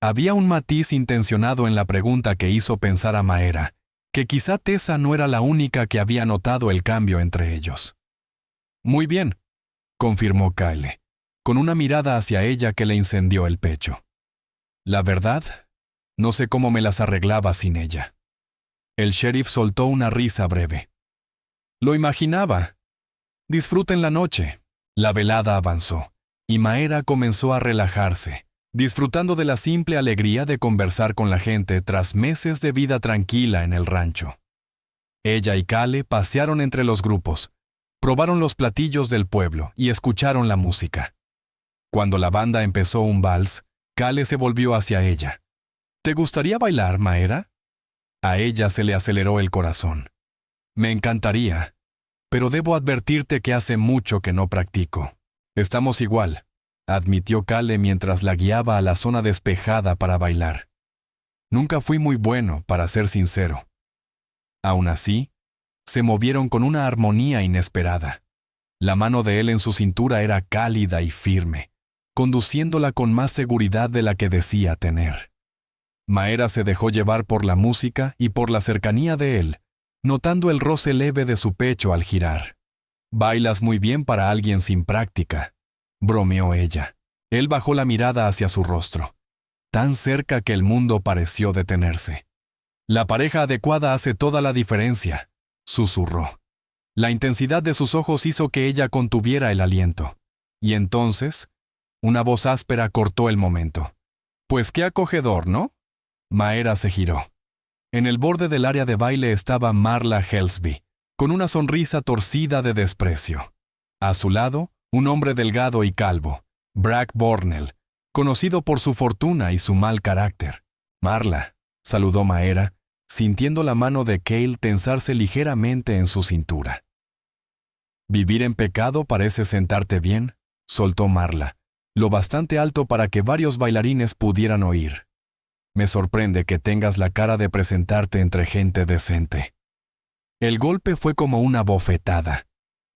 Había un matiz intencionado en la pregunta que hizo pensar a Maera, que quizá Tessa no era la única que había notado el cambio entre ellos. «Muy bien», confirmó Kyle, con una mirada hacia ella que le incendió el pecho. «La verdad, no sé cómo me las arreglaba sin ella». El sheriff soltó una risa breve. «Lo imaginaba. Disfruten la noche». La velada avanzó, y Maera comenzó a relajarse, disfrutando de la simple alegría de conversar con la gente tras meses de vida tranquila en el rancho. Ella y Kyle pasearon entre los grupos, probaron los platillos del pueblo y escucharon la música. Cuando la banda empezó un vals, Kyle se volvió hacia ella. «¿Te gustaría bailar, Maera?». A ella se le aceleró el corazón. «Me encantaría, pero debo advertirte que hace mucho que no practico». «Estamos igual», admitió Kyle mientras la guiaba a la zona despejada para bailar. «Nunca fui muy bueno, para ser sincero». Aún así, se movieron con una armonía inesperada. La mano de él en su cintura era cálida y firme, conduciéndola con más seguridad de la que decía tener. Maera se dejó llevar por la música y por la cercanía de él, notando el roce leve de su pecho al girar. «Bailas muy bien para alguien sin práctica», bromeó ella. Él bajó la mirada hacia su rostro, tan cerca que el mundo pareció detenerse. «La pareja adecuada hace toda la diferencia», susurró. La intensidad de sus ojos hizo que ella contuviera el aliento. Y entonces, una voz áspera cortó el momento. «Pues qué acogedor, ¿no?». Maera se giró. En el borde del área de baile estaba Marla Helsby, con una sonrisa torcida de desprecio. A su lado, un hombre delgado y calvo, Brack Bornell, conocido por su fortuna y su mal carácter. Marla, saludó Maera, sintiendo la mano de Cale tensarse ligeramente en su cintura. Vivir en pecado parece sentarte bien, soltó Marla, lo bastante alto para que varios bailarines pudieran oír. Me sorprende que tengas la cara de presentarte entre gente decente. El golpe fue como una bofetada.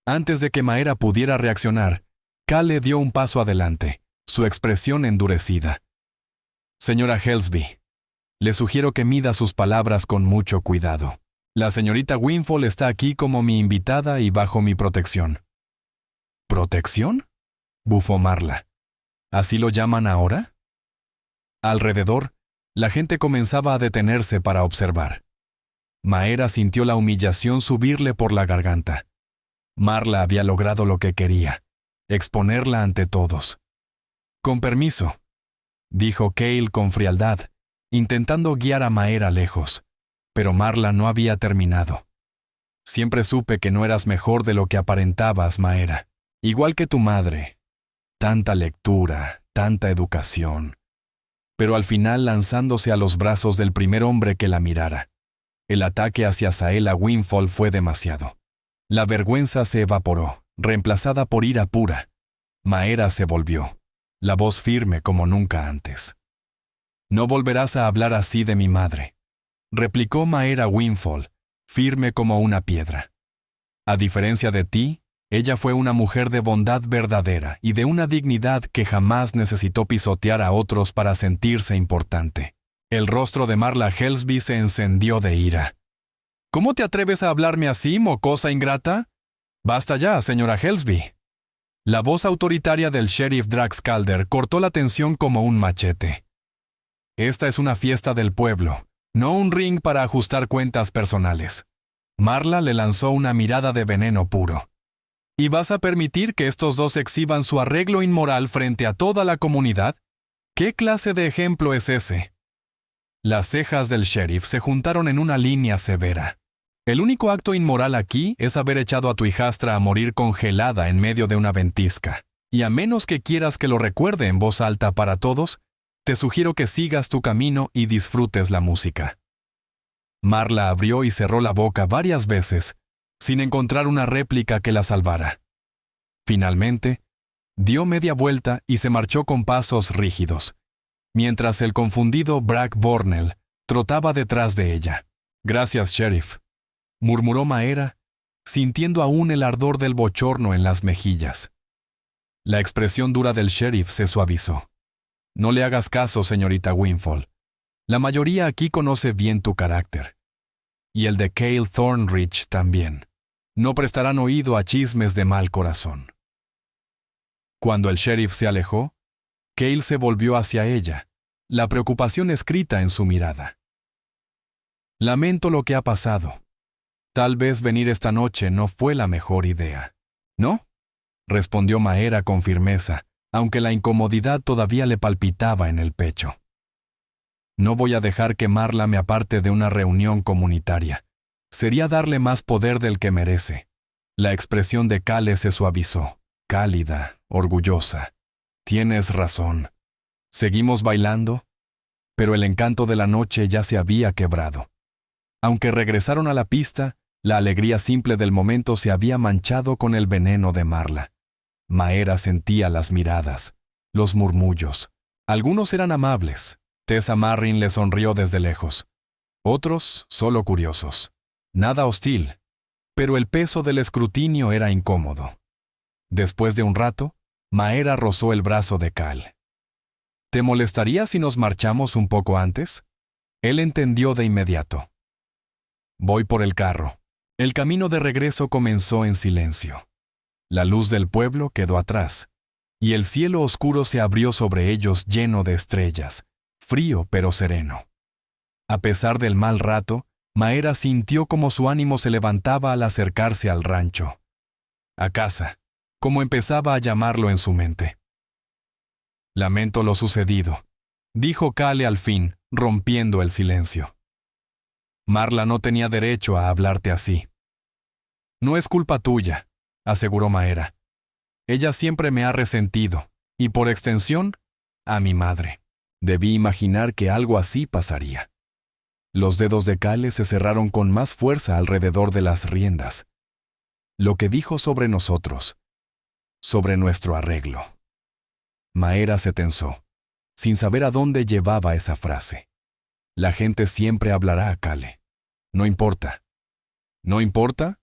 Antes de que Maera pudiera reaccionar, Cale dio un paso adelante, su expresión endurecida. Señora Helsby, le sugiero que mida sus palabras con mucho cuidado. La señorita Wingfold está aquí como mi invitada y bajo mi protección. ¿Protección?, bufó Marla. ¿Así lo llaman ahora? Alrededor, la gente comenzaba a detenerse para observar. Maera sintió la humillación subirle por la garganta. Marla había logrado lo que quería, exponerla ante todos. Con permiso, dijo Cale con frialdad, intentando guiar a Maera lejos, pero Marla no había terminado. Siempre supe que no eras mejor de lo que aparentabas, Maera, igual que tu madre. Tanta lectura, tanta educación. Pero al final lanzándose a los brazos del primer hombre que la mirara. El ataque hacia Saela Wingfold fue demasiado. La vergüenza se evaporó, reemplazada por ira pura. Maera se volvió, la voz firme como nunca antes. «No volverás a hablar así de mi madre», replicó Maera Wingfold, firme como una piedra. «A diferencia de ti, ella fue una mujer de bondad verdadera y de una dignidad que jamás necesitó pisotear a otros para sentirse importante». El rostro de Marla Helsby se encendió de ira. «¿Cómo te atreves a hablarme así, mocosa ingrata? Basta ya, señora Helsby». La voz autoritaria del sheriff Drax Calder cortó la tensión como un machete. «Esta es una fiesta del pueblo, no un ring para ajustar cuentas personales». Marla le lanzó una mirada de veneno puro. ¿Y vas a permitir que estos dos exhiban su arreglo inmoral frente a toda la comunidad? ¿Qué clase de ejemplo es ese? Las cejas del sheriff se juntaron en una línea severa. El único acto inmoral aquí es haber echado a tu hijastra a morir congelada en medio de una ventisca. Y a menos que quieras que lo recuerde en voz alta para todos, te sugiero que sigas tu camino y disfrutes la música. Marla abrió y cerró la boca varias veces, sin encontrar una réplica que la salvara. Finalmente, dio media vuelta y se marchó con pasos rígidos, mientras el confundido Brack Bornell trotaba detrás de ella. «Gracias, sheriff», murmuró Maera, sintiendo aún el ardor del bochorno en las mejillas. La expresión dura del sheriff se suavizó. «No le hagas caso, señorita Wingfold. La mayoría aquí conoce bien tu carácter. Y el de Cale Thornridge también. No prestarán oído a chismes de mal corazón». Cuando el sheriff se alejó, Cale se volvió hacia ella, la preocupación escrita en su mirada. «Lamento lo que ha pasado. Tal vez venir esta noche no fue la mejor idea». «¿No?», respondió Maera con firmeza, aunque la incomodidad todavía le palpitaba en el pecho. «No voy a dejar que Marla me aparte de una reunión comunitaria. Sería darle más poder del que merece». La expresión de Cale se suavizó, cálida, orgullosa. «Tienes razón. Seguimos bailando», pero el encanto de la noche ya se había quebrado. Aunque regresaron a la pista, la alegría simple del momento se había manchado con el veneno de Marla. Maera sentía las miradas, los murmullos. Algunos eran amables. Tessa Marrin le sonrió desde lejos. Otros, solo curiosos. Nada hostil, pero el peso del escrutinio era incómodo. Después de un rato, Maera rozó el brazo de Cal. «¿Te molestaría si nos marchamos un poco antes?» Él entendió de inmediato. «Voy por el carro». El camino de regreso comenzó en silencio. La luz del pueblo quedó atrás, y el cielo oscuro se abrió sobre ellos lleno de estrellas, frío pero sereno. A pesar del mal rato, Maera sintió como su ánimo se levantaba al acercarse al rancho. A casa, como empezaba a llamarlo en su mente. «Lamento lo sucedido», dijo Cale al fin, rompiendo el silencio. «Marla no tenía derecho a hablarte así». «No es culpa tuya», aseguró Maera. «Ella siempre me ha resentido, y por extensión, a mi madre. Debí imaginar que algo así pasaría. Los dedos de Cale se cerraron con más fuerza alrededor de las riendas. Lo que dijo sobre nosotros, sobre nuestro arreglo. Maera se tensó, sin saber a dónde llevaba esa frase. La gente siempre hablará a Cale. No importa. ¿No importa?,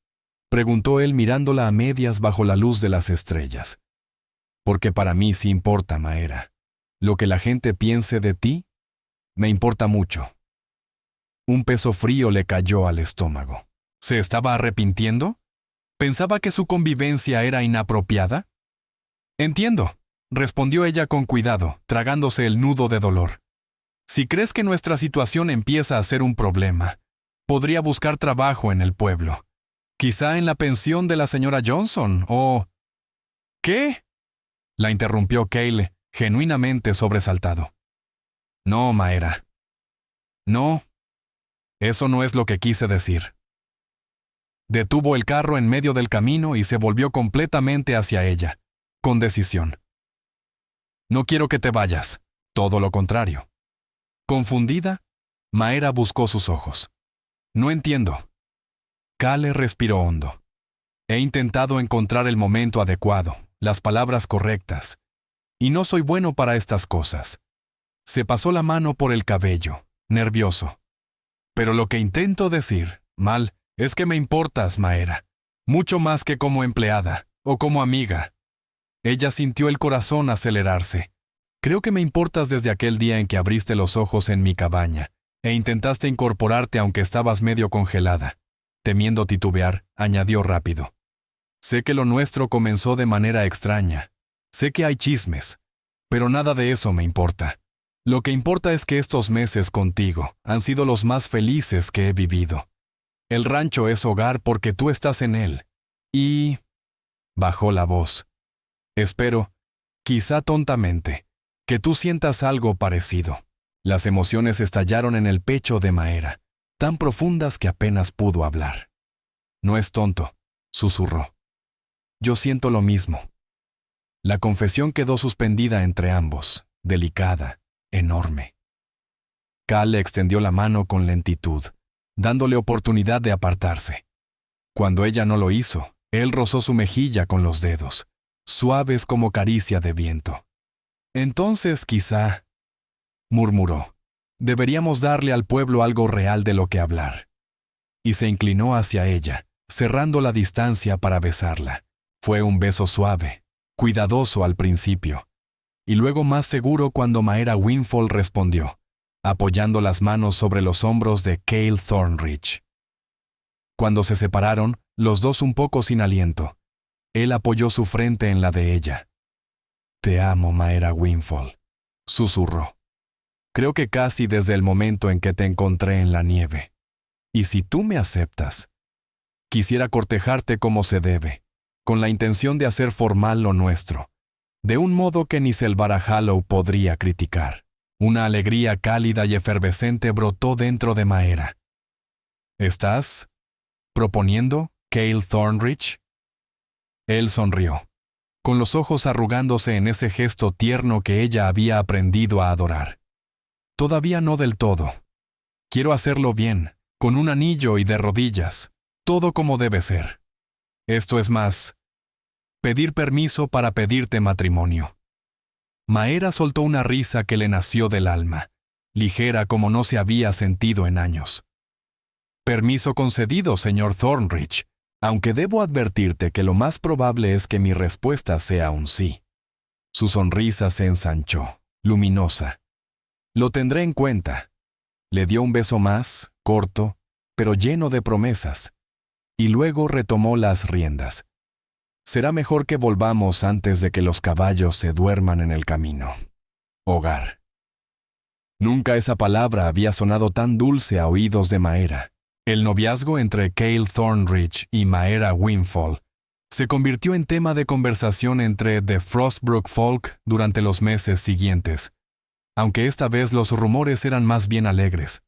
preguntó él mirándola a medias bajo la luz de las estrellas. Porque para mí sí importa, Maera. Lo que la gente piense de ti, me importa mucho. Un peso frío le cayó al estómago. ¿Se estaba arrepintiendo? ¿Pensaba que su convivencia era inapropiada? Entiendo, respondió ella con cuidado, tragándose el nudo de dolor. Si crees que nuestra situación empieza a ser un problema, podría buscar trabajo en el pueblo. Quizá en la pensión de la señora Johnson, o... ¿Qué?, la interrumpió Cale, genuinamente sobresaltado. No, Maera. No. Eso no es lo que quise decir. Detuvo el carro en medio del camino y se volvió completamente hacia ella, con decisión. No quiero que te vayas, todo lo contrario. Confundida, Maera buscó sus ojos. No entiendo. Cale respiró hondo. He intentado encontrar el momento adecuado, las palabras correctas, y no soy bueno para estas cosas. Se pasó la mano por el cabello, nervioso. Pero lo que intento decir, mal, es que me importas, Maera, mucho más que como empleada o como amiga. Ella sintió el corazón acelerarse. Creo que me importas desde aquel día en que abriste los ojos en mi cabaña e intentaste incorporarte aunque estabas medio congelada. Temiendo titubear, añadió rápido. Sé que lo nuestro comenzó de manera extraña. Sé que hay chismes, pero nada de eso me importa. Lo que importa es que estos meses contigo han sido los más felices que he vivido. El rancho es hogar porque tú estás en él. Y... bajó la voz. Espero, quizá tontamente, que tú sientas algo parecido. Las emociones estallaron en el pecho de Maera, tan profundas que apenas pudo hablar. No es tonto, susurró. Yo siento lo mismo. La confesión quedó suspendida entre ambos, delicada, enorme. Cale extendió la mano con lentitud, dándole oportunidad de apartarse. Cuando ella no lo hizo, él rozó su mejilla con los dedos, suaves como caricia de viento. Entonces quizá, murmuró, deberíamos darle al pueblo algo real de lo que hablar. Y se inclinó hacia ella, cerrando la distancia para besarla. Fue un beso suave, cuidadoso al principio, y luego más seguro cuando Maera Wingfold respondió, apoyando las manos sobre los hombros de Cale Thornridge. Cuando se separaron, los dos un poco sin aliento, él apoyó su frente en la de ella. Te amo, Maera Wingfold, susurró. Creo que casi desde el momento en que te encontré en la nieve. Y si tú me aceptas, quisiera cortejarte como se debe, con la intención de hacer formal lo nuestro, de un modo que ni Selvara Hallow podría criticar. Una alegría cálida y efervescente brotó dentro de Maera. ¿Estás proponiendo, Cale Thornridge? Él sonrió, con los ojos arrugándose en ese gesto tierno que ella había aprendido a adorar. Todavía no del todo. Quiero hacerlo bien, con un anillo y de rodillas, todo como debe ser. Esto es más, pedir permiso para pedirte matrimonio. Maera soltó una risa que le nació del alma, ligera como no se había sentido en años. Permiso concedido, señor Thornridge, aunque debo advertirte que lo más probable es que mi respuesta sea un sí. Su sonrisa se ensanchó, luminosa. Lo tendré en cuenta. Le dio un beso más, corto, pero lleno de promesas, y luego retomó las riendas. Será mejor que volvamos antes de que los caballos se duerman en el camino. Hogar. Nunca esa palabra había sonado tan dulce a oídos de Maera. El noviazgo entre Cale Thornridge y Maera Wingfold se convirtió en tema de conversación entre The Frostbrook Folk durante los meses siguientes, aunque esta vez los rumores eran más bien alegres.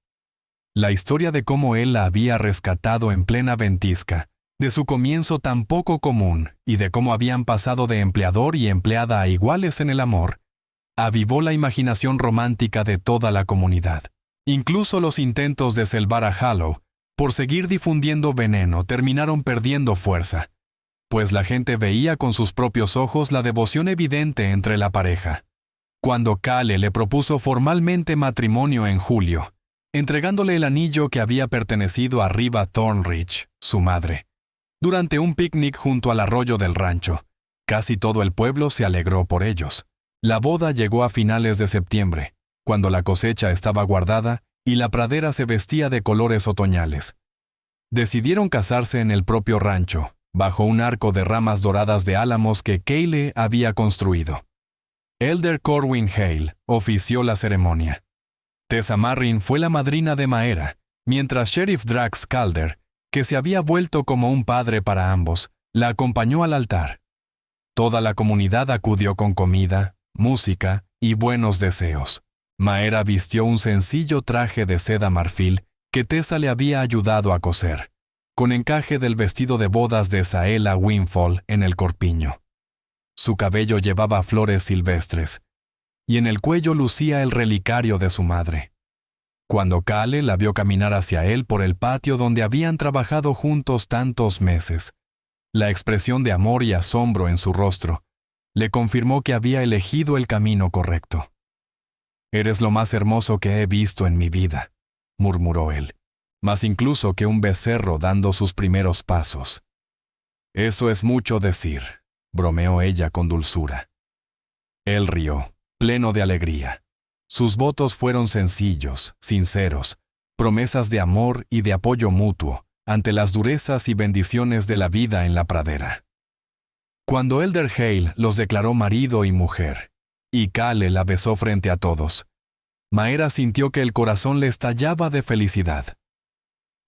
La historia de cómo él la había rescatado en plena ventisca, de su comienzo tan poco común y de cómo habían pasado de empleador y empleada a iguales en el amor, avivó la imaginación romántica de toda la comunidad. Incluso los intentos de salvar a Hallow, por seguir difundiendo veneno, terminaron perdiendo fuerza, pues la gente veía con sus propios ojos la devoción evidente entre la pareja. Cuando Cale le propuso formalmente matrimonio en julio, entregándole el anillo que había pertenecido a Riva Thornridge, su madre, durante un picnic junto al arroyo del rancho, casi todo el pueblo se alegró por ellos. La boda llegó a finales de septiembre, cuando la cosecha estaba guardada y la pradera se vestía de colores otoñales. Decidieron casarse en el propio rancho, bajo un arco de ramas doradas de álamos que Cale había construido. Elder Corwin Hale ofició la ceremonia. Tessa Marrin fue la madrina de Maera, mientras Sheriff Drax Calder, que se había vuelto como un padre para ambos, la acompañó al altar. Toda la comunidad acudió con comida, música y buenos deseos. Maera vistió un sencillo traje de seda marfil que Tessa le había ayudado a coser, con encaje del vestido de bodas de Saela Wingfold en el corpiño. Su cabello llevaba flores silvestres, y en el cuello lucía el relicario de su madre. Cuando Cale la vio caminar hacia él por el patio donde habían trabajado juntos tantos meses, la expresión de amor y asombro en su rostro le confirmó que había elegido el camino correcto. «Eres lo más hermoso que he visto en mi vida», murmuró él, «más incluso que un becerro dando sus primeros pasos». «Eso es mucho decir», bromeó ella con dulzura. Él rió, pleno de alegría. Sus votos fueron sencillos, sinceros, promesas de amor y de apoyo mutuo ante las durezas y bendiciones de la vida en la pradera. Cuando Elder Hale los declaró marido y mujer, y Cale la besó frente a todos, Maera sintió que el corazón le estallaba de felicidad.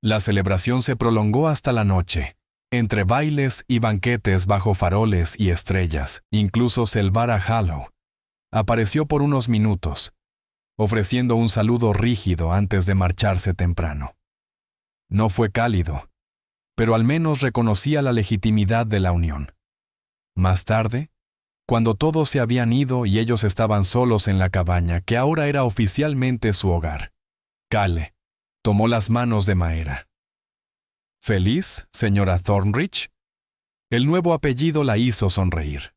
La celebración se prolongó hasta la noche, entre bailes y banquetes bajo faroles y estrellas. Incluso Selvara Hallow apareció por unos minutos, ofreciendo un saludo rígido antes de marcharse temprano. No fue cálido, pero al menos reconocía la legitimidad de la unión. Más tarde, cuando todos se habían ido y ellos estaban solos en la cabaña, que ahora era oficialmente su hogar, Cale tomó las manos de Maera. «¿Feliz, señora Thornridge?» El nuevo apellido la hizo sonreír.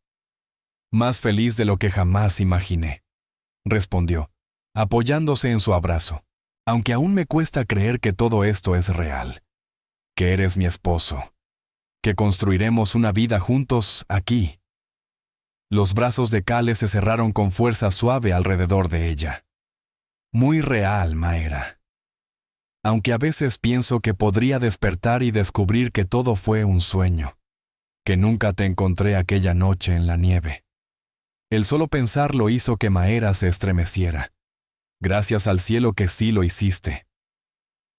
«Más feliz de lo que jamás imaginé», respondió, apoyándose en su abrazo, «aunque aún me cuesta creer que todo esto es real, que eres mi esposo, que construiremos una vida juntos aquí». Los brazos de Cale se cerraron con fuerza suave alrededor de ella. «Muy real, Maera. Aunque a veces pienso que podría despertar y descubrir que todo fue un sueño, que nunca te encontré aquella noche en la nieve». El solo pensarlo hizo que Maera se estremeciera. «Gracias al cielo que sí lo hiciste».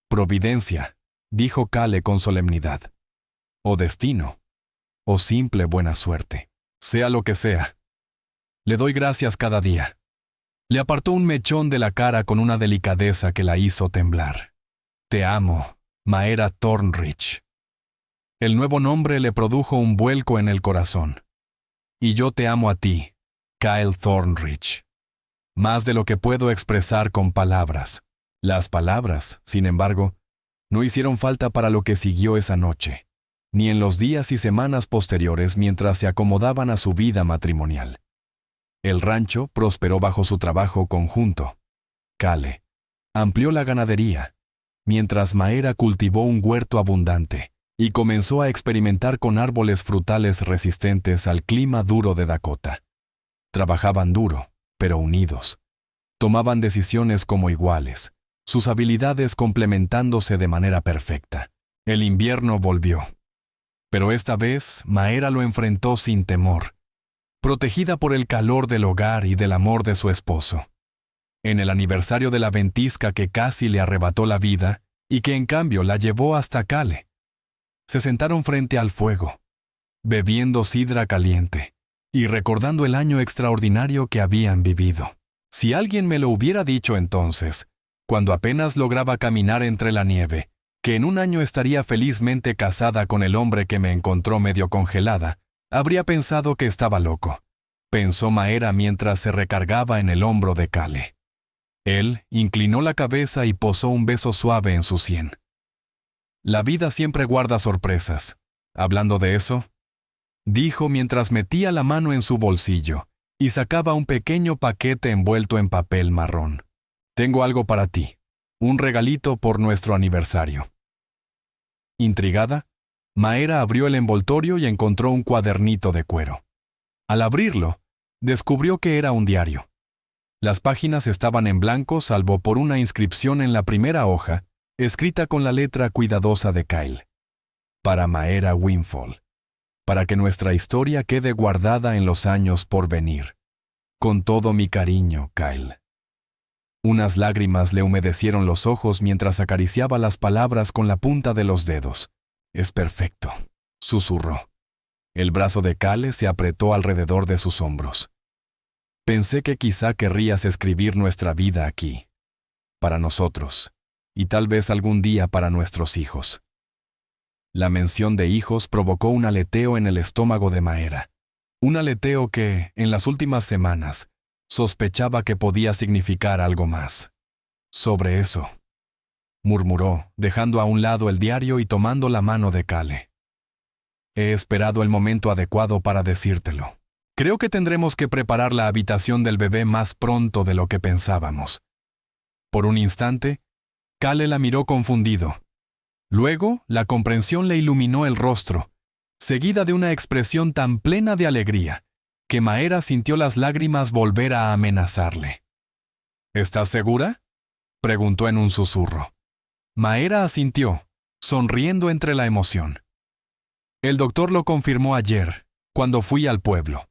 «Providencia», dijo Cale con solemnidad. «O destino, o simple buena suerte. Sea lo que sea. Le doy gracias cada día». Le apartó un mechón de la cara con una delicadeza que la hizo temblar. «Te amo, Maera Thornridge». El nuevo nombre le produjo un vuelco en el corazón. «Y yo te amo a ti, Kyle Thornridge. Más de lo que puedo expresar con palabras». Las palabras, sin embargo, no hicieron falta para lo que siguió esa noche, ni en los días y semanas posteriores mientras se acomodaban a su vida matrimonial. El rancho prosperó bajo su trabajo conjunto. Cale amplió la ganadería, mientras Maera cultivó un huerto abundante y comenzó a experimentar con árboles frutales resistentes al clima duro de Dakota. Trabajaban duro, pero unidos. Tomaban decisiones como iguales, sus habilidades complementándose de manera perfecta. El invierno volvió. Pero esta vez Maera lo enfrentó sin temor, protegida por el calor del hogar y del amor de su esposo. En el aniversario de la ventisca que casi le arrebató la vida y que en cambio la llevó hasta Cale, se sentaron frente al fuego, bebiendo sidra caliente y recordando el año extraordinario que habían vivido. Si alguien me lo hubiera dicho entonces, cuando apenas lograba caminar entre la nieve, que en un año estaría felizmente casada con el hombre que me encontró medio congelada, habría pensado que estaba loco. pensó Maera mientras se recargaba en el hombro de Kale. Él inclinó la cabeza y posó un beso suave en su sien. La vida siempre guarda sorpresas. Hablando de eso, dijo mientras metía la mano en su bolsillo y sacaba un pequeño paquete envuelto en papel marrón. Tengo algo para ti, un regalito por nuestro aniversario. Intrigada, Maera abrió el envoltorio y encontró un cuadernito de cuero. Al abrirlo, descubrió que era un diario. Las páginas estaban en blanco salvo por una inscripción en la primera hoja, escrita con la letra cuidadosa de Kyle. Para Maera Windfall. Para que nuestra historia quede guardada en los años por venir. Con todo mi cariño, Kyle. Unas lágrimas le humedecieron los ojos mientras acariciaba las palabras con la punta de los dedos. Es perfecto, susurró. El brazo de Kyle se apretó alrededor de sus hombros. Pensé que quizá querrías escribir nuestra vida aquí. Para nosotros. Y tal vez algún día para nuestros hijos. La mención de hijos provocó un aleteo en el estómago de Maera. Un aleteo que, en las últimas semanas, sospechaba que podía significar algo más. Sobre eso, murmuró, dejando a un lado el diario y tomando la mano de Kale. He esperado el momento adecuado para decírtelo. Creo que tendremos que preparar la habitación del bebé más pronto de lo que pensábamos. Por un instante, Kale la miró confundido. Luego, la comprensión le iluminó el rostro, seguida de una expresión tan plena de alegría, que Maera sintió las lágrimas volver a amenazarle. ¿Estás segura?, preguntó en un susurro. Maera asintió, sonriendo entre la emoción. El doctor lo confirmó ayer, cuando fui al pueblo.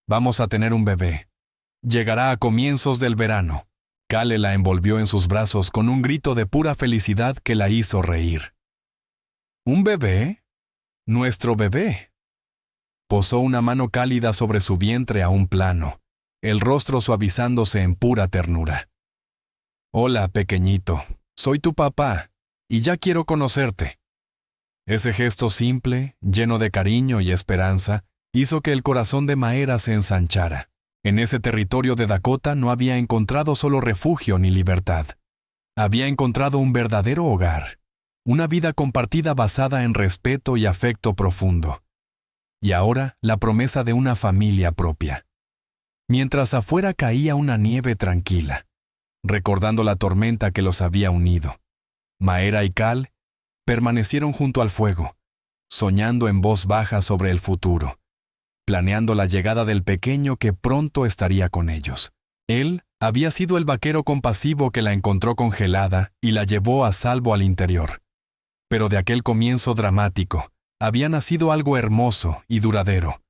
Vamos a tener un bebé. Llegará a comienzos del verano. Kale la envolvió en sus brazos con un grito de pura felicidad que la hizo reír. ¿Un bebé? ¡Nuestro bebé! Posó una mano cálida sobre su vientre aún plano, el rostro suavizándose en pura ternura. Hola, pequeñito. Soy tu papá, y ya quiero conocerte. Ese gesto simple, lleno de cariño y esperanza, hizo que el corazón de Maera se ensanchara. En ese territorio de Dakota no había encontrado solo refugio ni libertad. Había encontrado un verdadero hogar, una vida compartida basada en respeto y afecto profundo. Y ahora la promesa de una familia propia. Mientras afuera caía una nieve tranquila, recordando la tormenta que los había unido, Maera y Kale permanecieron junto al fuego, soñando en voz baja sobre el futuro, planeando la llegada del pequeño que pronto estaría con ellos. Él había sido el vaquero compasivo que la encontró congelada y la llevó a salvo al interior. Pero de aquel comienzo dramático, había nacido algo hermoso y duradero,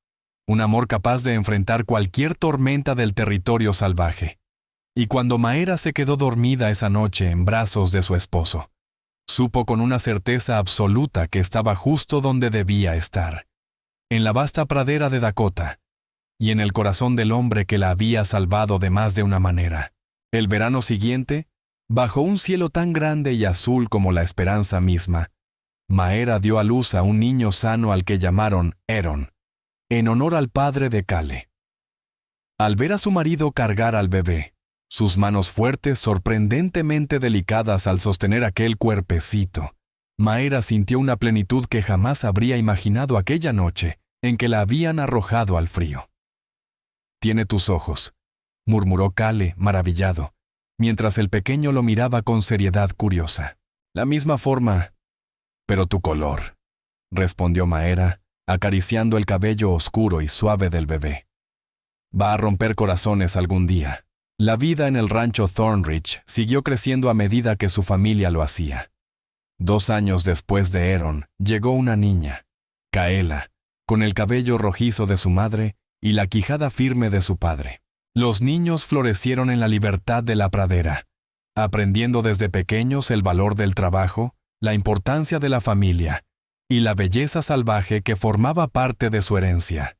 un amor capaz de enfrentar cualquier tormenta del territorio salvaje. Y cuando Maera se quedó dormida esa noche en brazos de su esposo, supo con una certeza absoluta que estaba justo donde debía estar, en la vasta pradera de Dakota, y en el corazón del hombre que la había salvado de más de una manera. El verano siguiente, bajo un cielo tan grande y azul como la esperanza misma, Maera dio a luz a un niño sano al que llamaron Aaron, en honor al padre de Kale. Al ver a su marido cargar al bebé, sus manos fuertes sorprendentemente delicadas al sostener aquel cuerpecito, Maera sintió una plenitud que jamás habría imaginado aquella noche en que la habían arrojado al frío. «Tiene tus ojos», murmuró Kale, maravillado, mientras el pequeño lo miraba con seriedad curiosa. «La misma forma, pero tu color», respondió Maera, acariciando el cabello oscuro y suave del bebé. «Va a romper corazones algún día». La vida en el rancho Thornridge siguió creciendo a medida que su familia lo hacía. 2 años después de Aaron, llegó una niña, Kaela, con el cabello rojizo de su madre y la quijada firme de su padre. Los niños florecieron en la libertad de la pradera, aprendiendo desde pequeños el valor del trabajo, la importancia de la familia y la belleza salvaje que formaba parte de su herencia.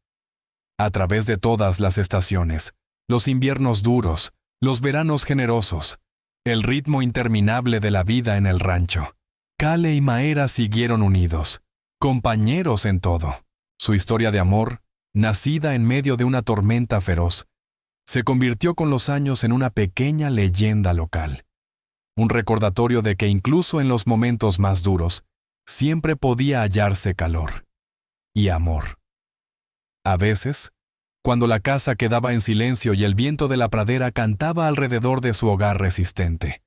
A través de todas las estaciones, los inviernos duros, los veranos generosos, el ritmo interminable de la vida en el rancho, Kale y Maera siguieron unidos, compañeros en todo. Su historia de amor, nacida en medio de una tormenta feroz, se convirtió con los años en una pequeña leyenda local. Un recordatorio de que incluso en los momentos más duros, siempre podía hallarse calor y amor. A veces, cuando la casa quedaba en silencio y el viento de la pradera cantaba alrededor de su hogar resistente,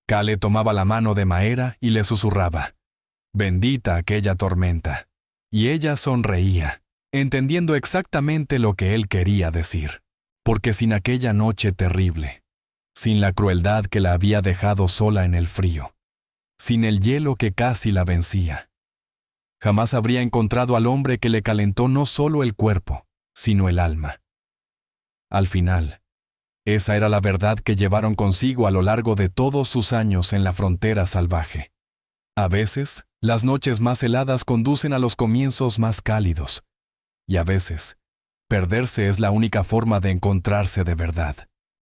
Cale tomaba la mano de Maera y le susurraba: «Bendita aquella tormenta». Y ella sonreía, entendiendo exactamente lo que él quería decir. Porque sin aquella noche terrible, sin la crueldad que la había dejado sola en el frío, sin el hielo que casi la vencía, jamás habría encontrado al hombre que le calentó no solo el cuerpo, sino el alma. Al final, esa era la verdad que llevaron consigo a lo largo de todos sus años en la frontera salvaje. A veces, las noches más heladas conducen a los comienzos más cálidos, y a veces, perderse es la única forma de encontrarse de verdad.